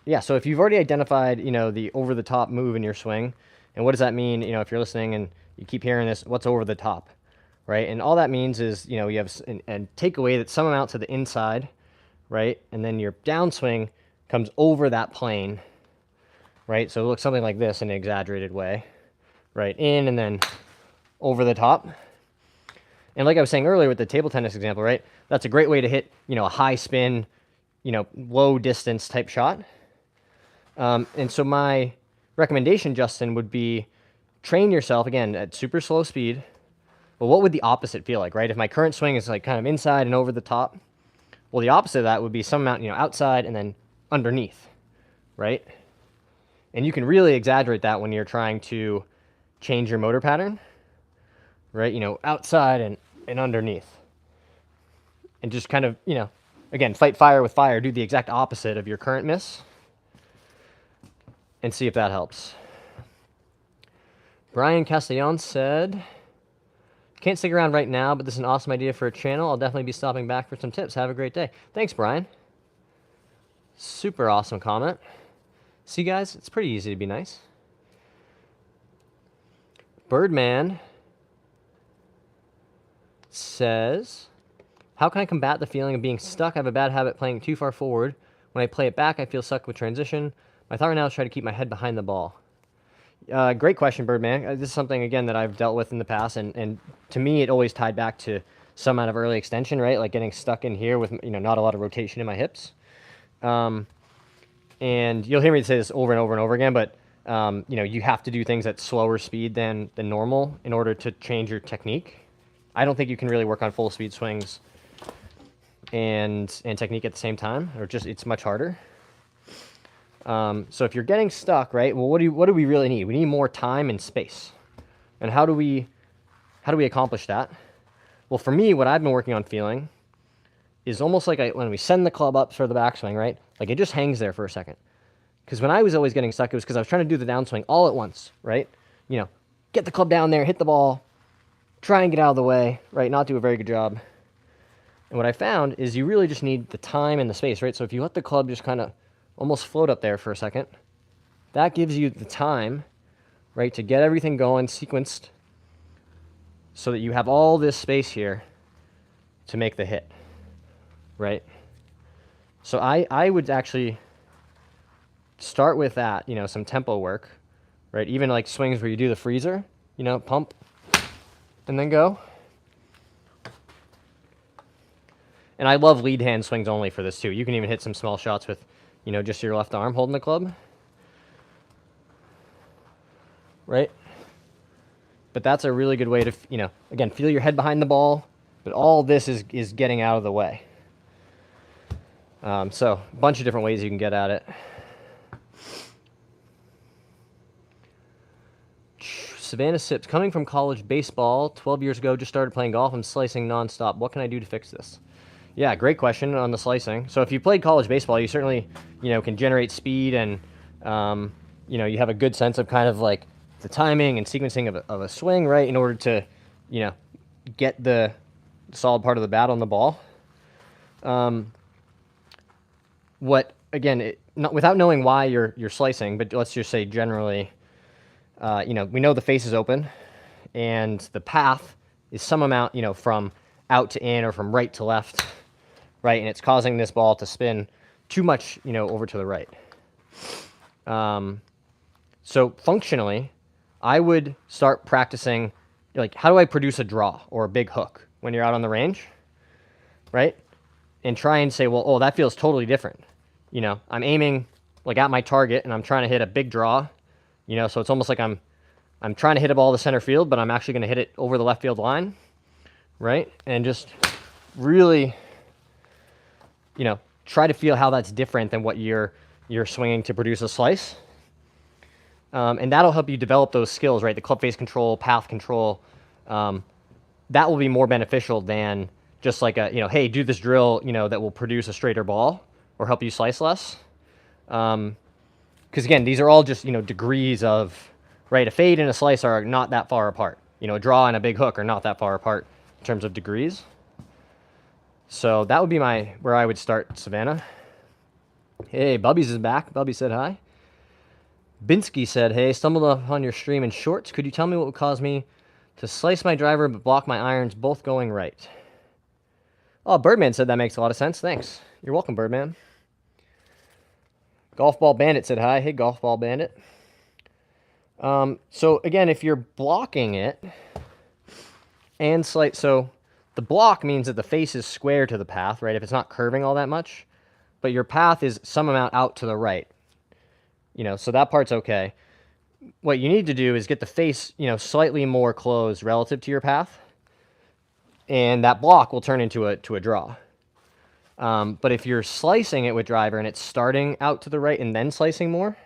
Yeah, so if you've already identified, you know, the over the top move in your swing, and what does that mean, you know, if you're listening and you keep hearing this, what's over the top, right? And all that means is, you know, you have and take away that some amount to the inside, right? And then your downswing comes over that plane, right? So it looks something like this in an exaggerated way, right? In and then over the top. And like I was saying earlier with the table tennis example, right? That's a great way to hit, you know, a high spin, you know, low distance type shot. And so my recommendation, Justin, would be train yourself, again, at super slow speed. But what would the opposite feel like, right? If my current swing is like kind of inside and over the top, well, the opposite of that would be some amount, you know, outside and then underneath, right? And you can really exaggerate that when you're trying to change your motor pattern, right? You know, outside and underneath. And just kind of, you know, again, fight fire with fire, do the exact opposite of your current miss, and see if that helps. Brian Castellon said, can't stick around right now, but this is an awesome idea for a channel. I'll definitely be stopping back for some tips. Have a great day. Thanks, Brian. Super awesome comment. See, guys, it's pretty easy to be nice. Birdman says, how can I combat the feeling of being stuck? I have a bad habit playing too far forward. When I play it back, I feel stuck with transition. My thought right now is try to keep my head behind the ball. Great question, Birdman. This is something, again, that I've dealt with in the past, and to me, it always tied back to some amount of early extension, right? Like getting stuck in here with, you know, not a lot of rotation in my hips. And you'll hear me say this over and over and over again, but, you know, you have to do things at slower speed than normal in order to change your technique. I don't think you can really work on full speed swings and technique at the same time, or just, it's much harder. So if you're getting stuck, right, well, what do we really need? We need more time and space. And how do we accomplish that? Well, for me, what I've been working on feeling is almost like when we send the club up for the backswing, right? Like it just hangs there for a second. Because when I was always getting stuck, it was because I was trying to do the downswing all at once, right? You know, get the club down there, hit the ball, try and get out of the way, right? Not do a very good job. And what I found is you really just need the time and the space, right? So if you let the club just kind of almost float up there for a second, that gives you the time, right, to get everything going, sequenced, so that you have all this space here to make the hit, right? So I would actually start with that, you know, some tempo work, right? Even like swings where you do the freezer, you know, pump, and then go. And I love lead hand swings only for this too. You can even hit some small shots with, you know, just your left arm holding the club, right? But that's a really good way to, you know, again, feel your head behind the ball, but all this is getting out of the way. So a bunch of different ways you can get at it. Savannah Sips, coming from college baseball 12 years ago, just started playing golf. I'm slicing nonstop. What can I do to fix this? Yeah, great question on the slicing. So if you played college baseball, you certainly, you know, can generate speed and, you know, you have a good sense of kind of like the timing and sequencing of a swing, right, in order to, you know, get the solid part of the bat on the ball. Again, without knowing why you're slicing, but let's just say generally, you know, we know the face is open and the path is some amount, you know, from out to in or from right to left, right? And it's causing this ball to spin too much, you know, over to the right. So functionally, I would start practicing, like, how do I produce a draw or a big hook when you're out on the range, right? And try and say, well, oh, that feels totally different. you know, I'm aiming like at my target and I'm trying to hit a big draw, you know, so it's almost like I'm trying to hit a ball to center field, but I'm actually going to hit it over the left field line, right? And just really, you know, try to feel how that's different than what you're swinging to produce a slice. And that'll help you develop those skills, right? The club face control, path control. That will be more beneficial than just like a, you know, hey, do this drill, you know, that will produce a straighter ball or help you slice less. Because again, these are all just, you know, degrees of, right? A fade and a slice are not that far apart. You know, a draw and a big hook are not that far apart in terms of degrees. So that would be where I would start, Savannah. Hey, Bubbies is back. Bubby said hi. Binsky said, hey, stumbled upon your stream in shorts. Could you tell me what would cause me to slice my driver but block my irons, both going right? Oh, Birdman said that makes a lot of sense. Thanks. You're welcome, Birdman. Golf Ball Bandit said hi. Hey, Golf Ball Bandit. So again, if you're blocking it and so the block means that the face is square to the path, right? If it's not curving all that much, but your path is some amount out to the right, you know, so that part's okay. What you need to do is get the face, you know, slightly more closed relative to your path, and that block will turn into a draw. But if you're slicing it with driver and it's starting out to the right and then slicing more,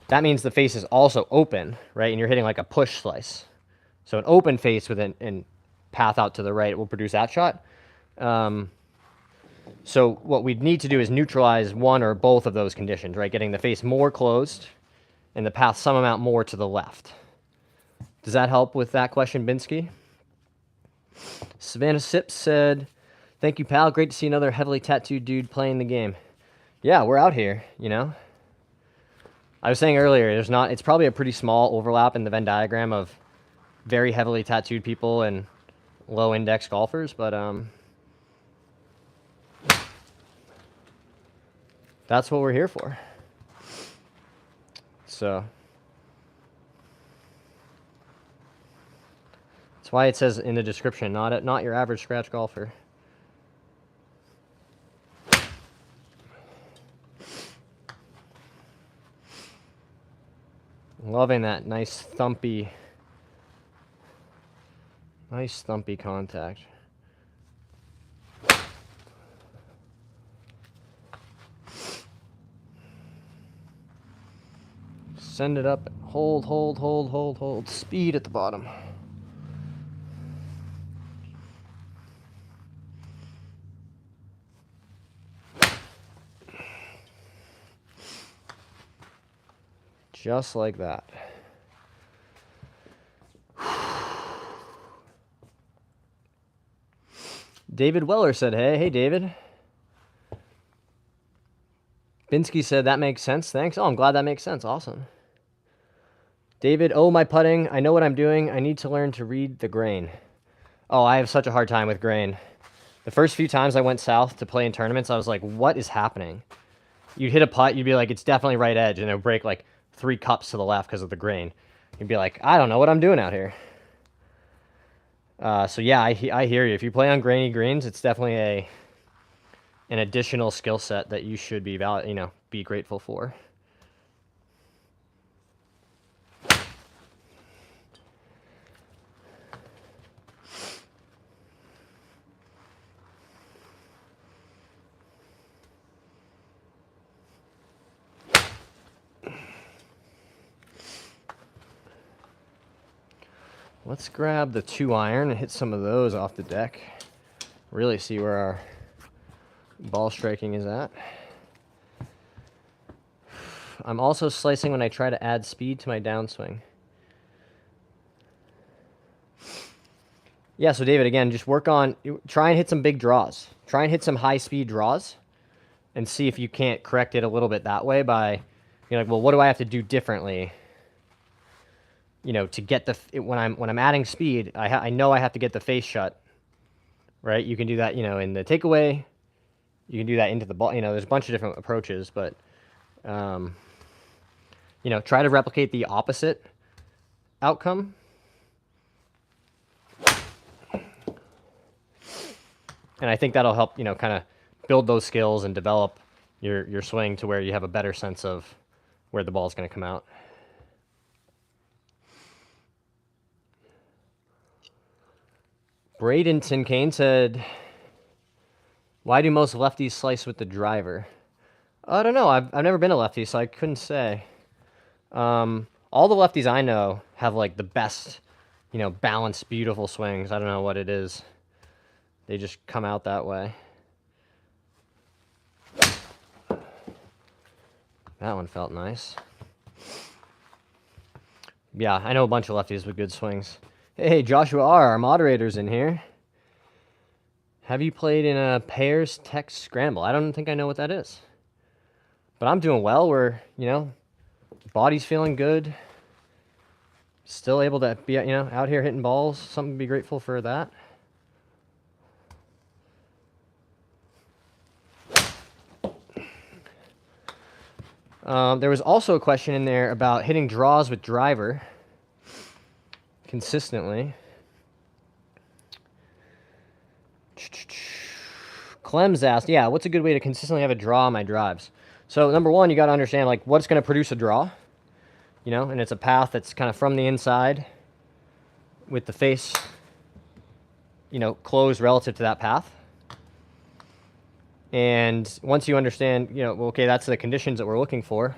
that means the face is also open, right? And you're hitting like a push slice. So an open face with an path out to the right will produce that shot. So what we'd need to do is neutralize one or both of those conditions, right? Getting the face more closed and the path some amount more to the left. Does that help with that question, Binsky? Savannah Sips said, thank you, pal. Great to see another heavily tattooed dude playing the game. Yeah, we're out here, you know. I was saying earlier, it's probably a pretty small overlap in the Venn diagram of very heavily tattooed people and low index golfers, but that's what we're here for. So that's why it says in the description, not your average scratch golfer. Loving that nice thumpy contact. Send it up, hold. Speed at the bottom. Just like that. David Weller said, hey, David. Binsky said, that makes sense. Thanks. Oh, I'm glad that makes sense. Awesome. David, oh, my putting. I know what I'm doing. I need to learn to read the grain. Oh, I have such a hard time with grain. The first few times I went south to play in tournaments, I was like, what is happening? You'd hit a putt, you'd be like, it's definitely right edge, and it would break like 3 cups to the left because of the grain. You'd be like, I don't know what I'm doing out here. So yeah, I hear you. If you play on grainy greens, it's definitely an additional skill set that you should be be grateful for. Let's grab the 2-iron and hit some of those off the deck. Really see where our ball striking is at. I'm also slicing when I try to add speed to my downswing. Yeah, so David, again, just try and hit some big draws. Try and hit some high-speed draws and see if you can't correct it a little bit that way by, you're like, well, what do I have to do differently? You know, to get when I'm adding speed, I know I have to get the face shut, right? You can do that, you know, in the takeaway. You can do that into the ball. You know, there's a bunch of different approaches, but, you know, try to replicate the opposite outcome. And I think that'll help, you know, kind of build those skills and develop your swing to where you have a better sense of where the ball is going to come out. Bradenton Kane said, why do most lefties slice with the driver? I don't know. I've never been a lefty, so I couldn't say. All the lefties I know have like the best, balanced, beautiful swings. I don't know what it is. They just come out that way. That one felt nice. Yeah, I know a bunch of lefties with good swings. Hey, Joshua R., our moderator's in here. Have you played in a pairs text scramble? I don't think I know what that is. But I'm doing well. We're, body's feeling good. Still able to be, out here hitting balls. Something to be grateful for that. There was also a question in there about hitting draws with driver consistently. Clem's asked, yeah, what's a good way to consistently have a draw on my drives? So number one, you got to understand like what's going to produce a draw, and it's a path that's kind of from the inside with the face, closed relative to that path. And once you understand, well, okay, that's the conditions that we're looking for.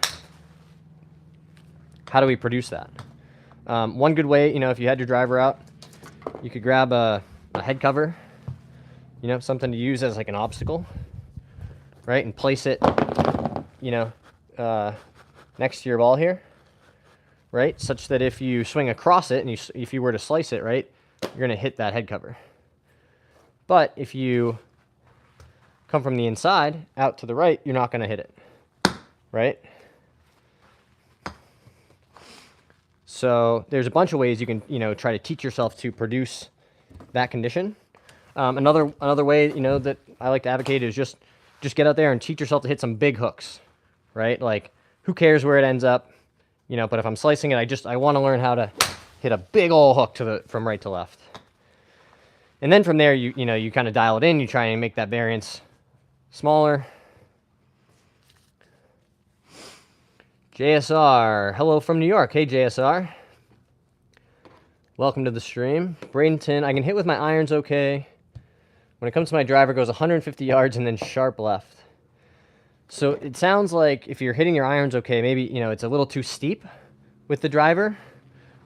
How do we produce that? One good way, if you had your driver out, you could grab a head cover, something to use as like an obstacle, right? And place it, next to your ball here, right? Such that if you swing across it and if you were to slice it, right, you're going to hit that head cover. But if you come from the inside out to the right, you're not going to hit it, right? So there's a bunch of ways you can, try to teach yourself to produce that condition. Another way, that I like to advocate is just get out there and teach yourself to hit some big hooks, right? Like, who cares where it ends up, but if I'm slicing it, I want to learn how to hit a big old hook from right to left. And then from there, you kind of dial it in, you try and make that variance smaller. JSR, hello from New York. Hey, JSR. Welcome to the stream. Bradenton, I can hit with my irons okay. When it comes to my driver, it goes 150 yards and then sharp left. So it sounds like if you're hitting your irons okay, maybe, it's a little too steep with the driver,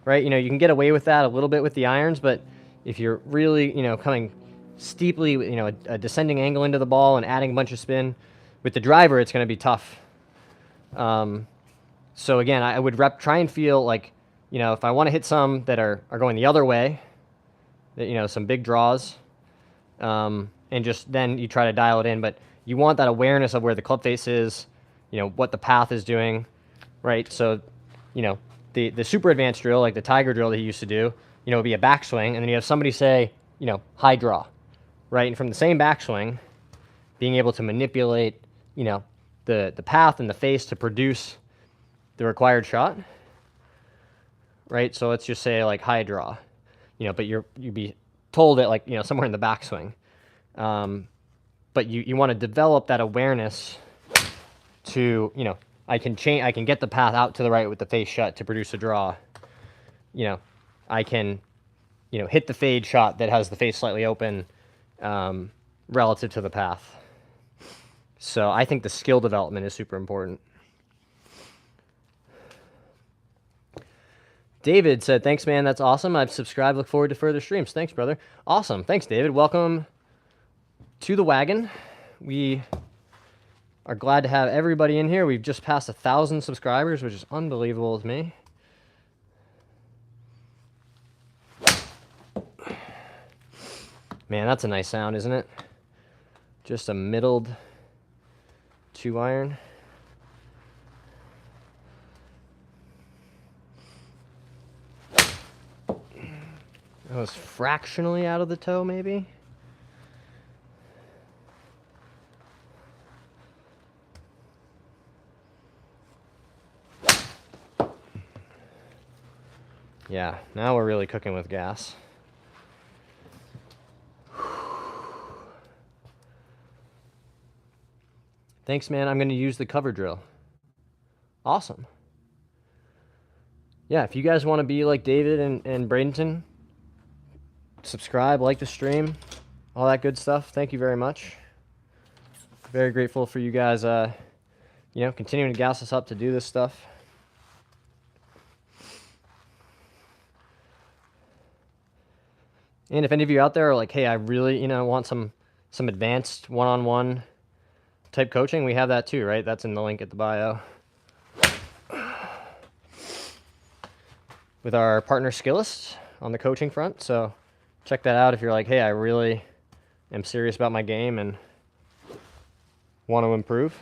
right? You can get away with that a little bit with the irons, but if you're really, coming steeply, a descending angle into the ball and adding a bunch of spin, with the driver, it's going to be tough. So again, I would try and feel like, if I want to hit some that are going the other way, that, some big draws, and just then you try to dial it in, but you want that awareness of where the club face is, what the path is doing, right? So, the super advanced drill, like the Tiger drill that he used to do, would be a backswing, and then you have somebody say, high draw, right? And from the same backswing, being able to manipulate, the path and the face to produce the required shot, right? So let's just say like high draw, but you'd be told it like, somewhere in the backswing. But you want to develop that awareness to, I can get the path out to the right with the face shut to produce a draw. I can, hit the fade shot that has the face slightly open relative to the path. So I think the skill development is super important. David said, thanks, man. That's awesome. I've subscribed. Look forward to further streams. Thanks, brother. Awesome. Thanks, David. Welcome to the wagon. We are glad to have everybody in here. We've just passed 1,000 subscribers, which is unbelievable with me. Man, that's a nice sound, isn't it? Just a middled 2-iron. That was fractionally out of the toe, maybe? Yeah, now we're really cooking with gas. Thanks, man. I'm going to use the cover drill. Awesome. Yeah, if you guys want to be like David and Bradenton, subscribe, like the stream, all that good stuff. Thank you very much. Very grateful for you guys, continuing to gas us up to do this stuff. And if any of you out there are like, hey, I really, want some advanced one-on-one type coaching, we have that too, right? That's in the link at the bio. With our partner Skillist on the coaching front. So check that out if you're like, hey, I really am serious about my game and want to improve.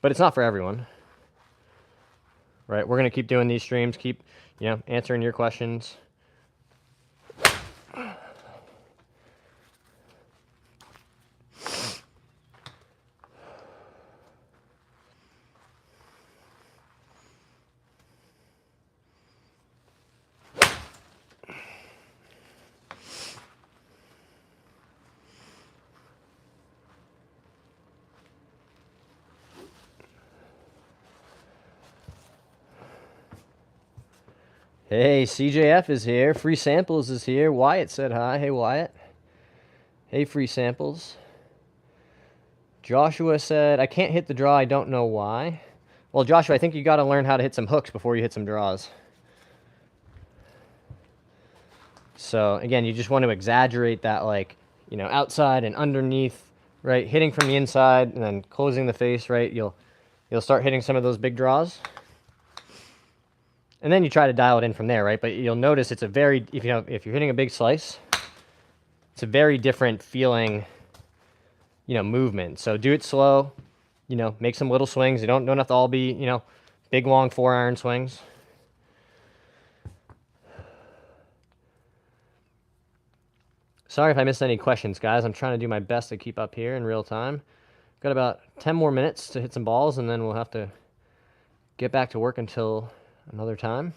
But it's not for everyone, right? We're going to keep doing these streams, keep, answering your questions. Hey, CJF is here. Free Samples is here. Wyatt said hi. Hey, Wyatt. Hey, Free Samples. Joshua said, I can't hit the draw. I don't know why. Well, Joshua, I think you got to learn how to hit some hooks before you hit some draws. So, again, you just want to exaggerate that, outside and underneath, right? Hitting from the inside and then closing the face, right? You'll start hitting some of those big draws. And then you try to dial it in from there, right? But you'll notice it's a very, if you're hitting a big slice, it's a very different feeling, movement. So do it slow, make some little swings. You don't have to all be, big, long 4-iron swings. Sorry if I missed any questions, guys. I'm trying to do my best to keep up here in real time. Got about 10 more minutes to hit some balls, and then we'll have to get back to work until another time.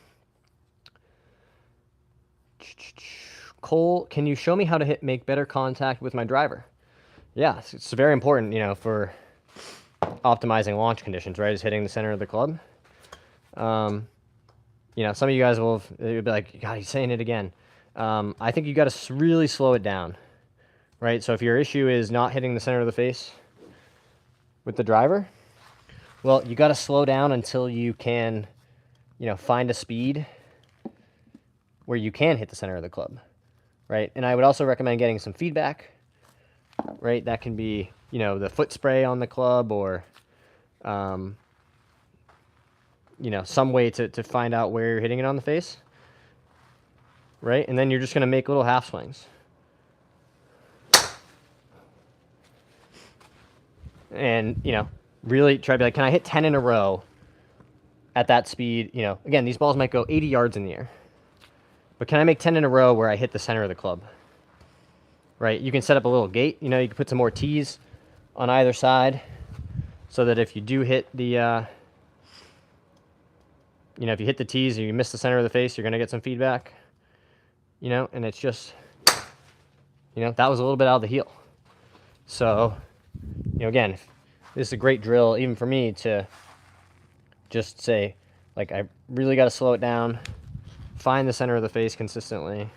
Cole, can you show me how to make better contact with my driver? Yeah, it's very important, for optimizing launch conditions, right? Is hitting the center of the club. Some of you guys will be like, God, he's saying it again. I think you got to really slow it down, right? So if your issue is not hitting the center of the face with the driver, well, you got to slow down until you can, find a speed where you can hit the center of the club, right? And I would also recommend getting some feedback, right? That can be, the foot spray on the club or, some way to find out where you're hitting it on the face, right? And then you're just going to make little half swings. And, really try to be like, can I hit 10 in a row at that speed? Again, these balls might go 80 yards in the air. But can I make 10 in a row where I hit the center of the club? Right? You can set up a little gate. You can put some more tees on either side so that if you do hit the, if you hit the tees and you miss the center of the face, you're going to get some feedback. And it's just, that was a little bit out of the heel. So, again, this is a great drill, even for me, to just say, I really got to slow it down, find the center of the face consistently.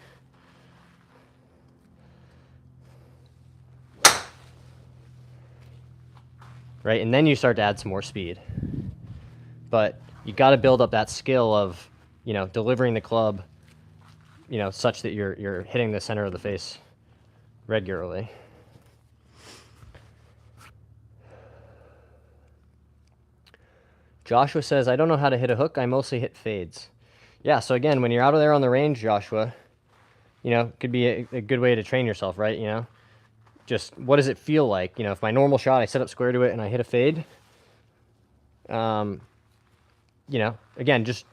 Right, and then you start to add some more speed. But you got to build up that skill of, delivering the club, such that you're hitting the center of the face regularly. Joshua says, I don't know how to hit a hook. I mostly hit fades. Yeah, so again, when you're out of there on the range, Joshua, could be a good way to train yourself, right? Just what does it feel like? If my normal shot, I set up square to it and I hit a fade, again, just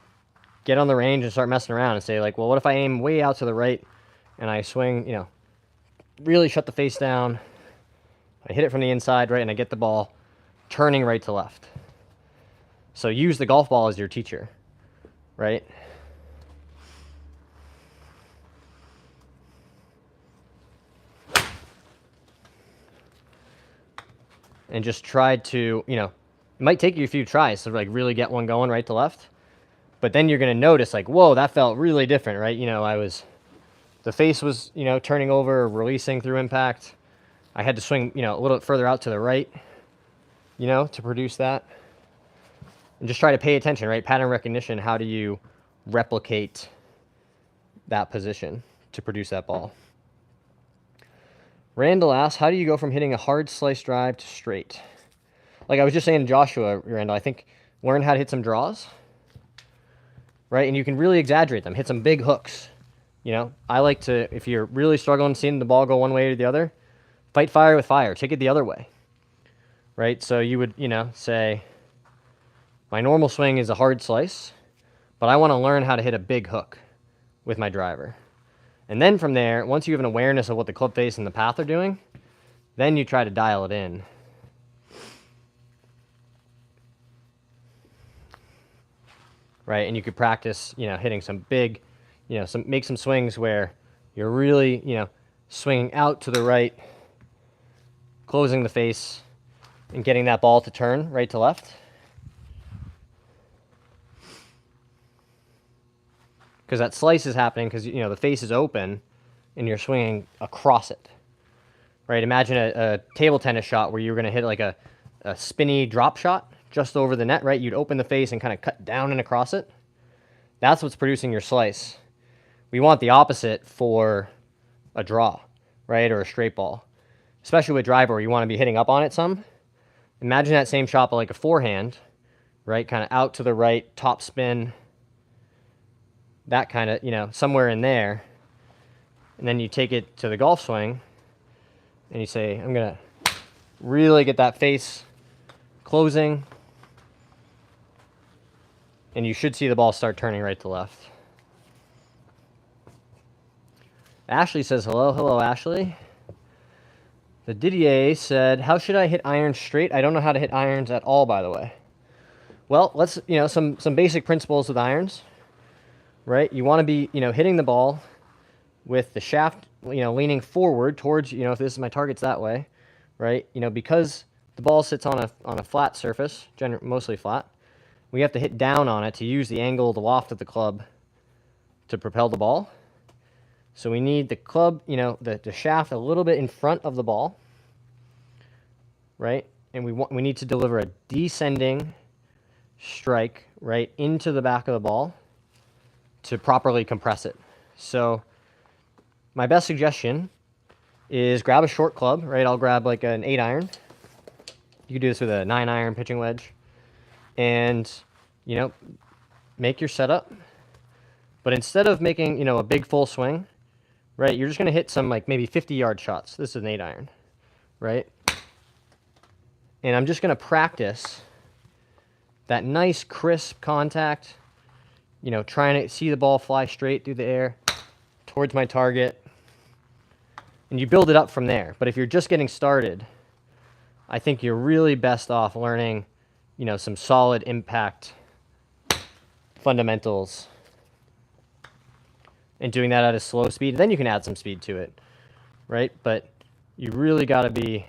get on the range and start messing around and say, well, what if I aim way out to the right and I swing, really shut the face down, I hit it from the inside, right, and I get the ball turning right to left. So use the golf ball as your teacher, right? and just tried to, it might take you a few tries to like really get one going right to left. But then you're going to notice like, whoa, that felt really different, right? The face was, turning over, releasing through impact. I had to swing, a little bit further out to the right, to produce that. And just try to pay attention, right? Pattern recognition. How do you replicate that position to produce that ball? Randall asks, how do you go from hitting a hard slice drive to straight? Like I was just saying to Joshua, Randall, I think learn how to hit some draws, right? And you can really exaggerate them. Hit some big hooks. I like to, if you're really struggling seeing the ball go one way or the other, fight fire with fire. Take it the other way, right? So you would, say, my normal swing is a hard slice, but I want to learn how to hit a big hook with my driver. And then from there, once you have an awareness of what the club face and the path are doing, then you try to dial it in. Right? And you could practice, hitting some big, make some swings where you're really, swinging out to the right, closing the face, and getting that ball to turn right to left. Because that slice is happening because, the face is open and you're swinging across it, right? Imagine a table tennis shot where you're going to hit like a spinny drop shot just over the net, right? You'd open the face and kind of cut down and across it. That's what's producing your slice. We want the opposite for a draw, right? Or a straight ball, especially with driver where you want to be hitting up on it some. Imagine that same shot, but like a forehand, right? Kind of out to the right, top spin, that kind of, somewhere in there. And then you take it to the golf swing and you say, I'm going to really get that face closing. And you should see the ball start turning right to left. Ashley says, hello. Hello, Ashley. The Didier said, how should I hit irons straight? I don't know how to hit irons at all, by the way. Well, let's, some basic principles with irons. Right? You want to be, hitting the ball with the shaft, leaning forward towards, if this is my target's that way, right? Because the ball sits on a flat surface, mostly flat, we have to hit down on it to use the angle, the loft of the club to propel the ball. So we need the club, the shaft a little bit in front of the ball, right? And we need to deliver a descending strike right into the back of the ball to properly compress it. So my best suggestion is grab a short club, right? I'll grab like an 8-iron. You can do this with a 9-iron pitching wedge. And, make your setup. But instead of making, a big full swing, right, you're just going to hit some like maybe 50-yard shots. This is an 8-iron, right? And I'm just going to practice that nice crisp contact, trying to see the ball fly straight through the air towards my target. And you build it up from there. But if you're just getting started, I think you're really best off learning, some solid impact fundamentals and doing that at a slow speed. Then you can add some speed to it, right? But you really got to be,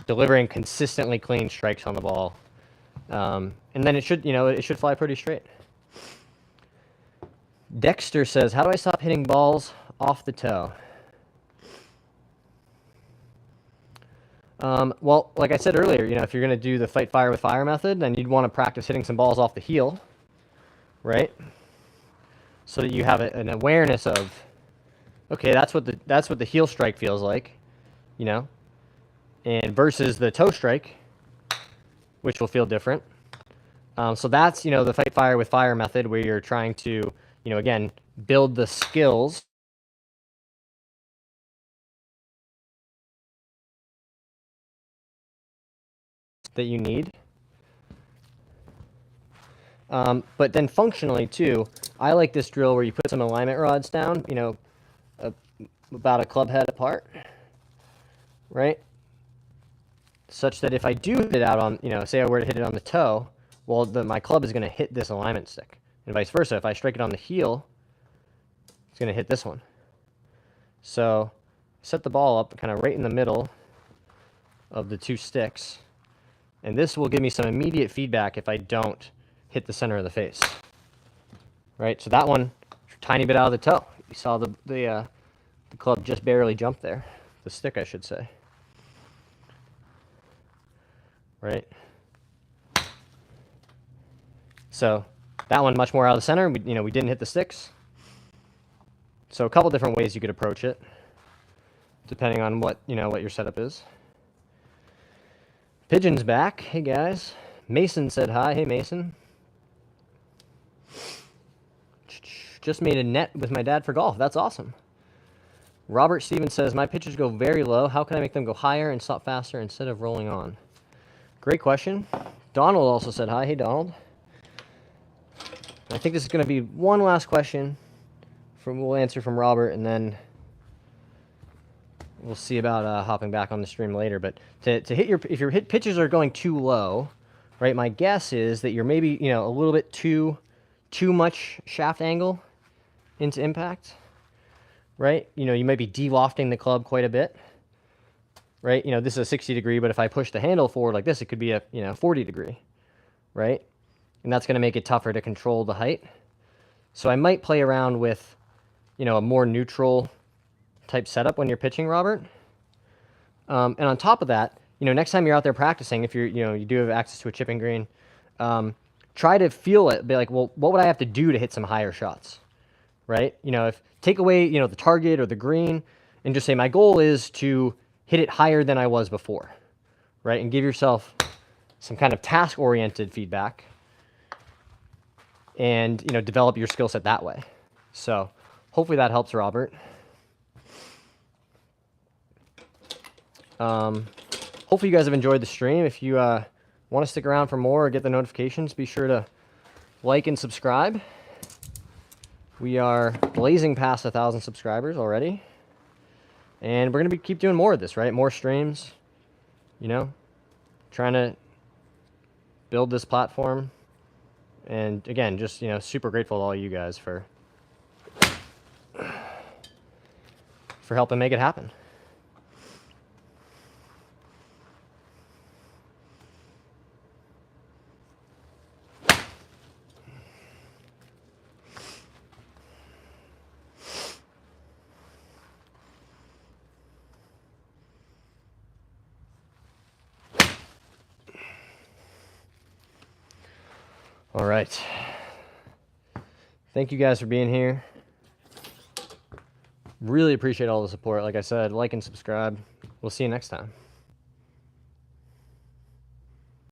delivering consistently clean strikes on the ball. And then it should fly pretty straight. Dexter says, how do I stop hitting balls off the toe? Well, like I said earlier, if you're going to do the fight fire with fire method, then you'd want to practice hitting some balls off the heel, right? So that you have an awareness of, okay, that's what the heel strike feels like, and versus the toe strike, which will feel different. So that's, the fight fire with fire method where you're trying to, again, build the skills that you need. But then functionally too, I like this drill where you put some alignment rods down, about a club head apart, right? Such that if I do hit it out on, say I were to hit it on the toe, well, my club is going to hit this alignment stick. And vice versa, if I strike it on the heel, it's going to hit this one. So set the ball up kind of right in the middle of the two sticks, and this will give me some immediate feedback if I don't hit the center of the face. Right, so that one, tiny bit out of the toe. You saw the club just barely jumped there. The stick, I should say. Right? So that one much more out of the center. We didn't hit the sticks. So a couple different ways you could approach it, depending on what your setup is. Pigeon's back. Hey guys. Mason said hi. Hey Mason. Just made a net with my dad for golf. That's awesome. Robert Stevens says, my pitches go very low. How can I make them go higher and stop faster instead of rolling on? Great question. Donald also said hi. Hey, Donald. I think this is going to be one last question we'll answer from Robert, and then we'll see about hopping back on the stream later. But to hit if your pitches are going too low, right, my guess is that you're maybe, a little bit too much shaft angle into impact, right? You might be de-lofting the club quite a bit, right? This is a 60 degree, but if I push the handle forward like this, it could be a 40 degree, right? And that's going to make it tougher to control the height. So I might play around with, a more neutral type setup when you're pitching, Robert. And on top of that, next time you're out there practicing, if you do have access to a chipping green, try to feel it. Be like, well, what would I have to do to hit some higher shots, right? If take away, the target or the green, and just say my goal is to hit it higher than I was before, right? And give yourself some kind of task-oriented feedback, and develop your skill set that way. So hopefully that helps, Robert. Hopefully you guys have enjoyed the stream. If you want to stick around for more or get the notifications, be sure to like and subscribe. We are blazing past 1,000 subscribers already, and we're going to keep doing more of this, right? More streams, trying to build this platform. And again, just, super grateful to all you guys for helping make it happen. All right. Thank you guys for being here. Really appreciate all the support. Like I said, like and subscribe. We'll see you next time.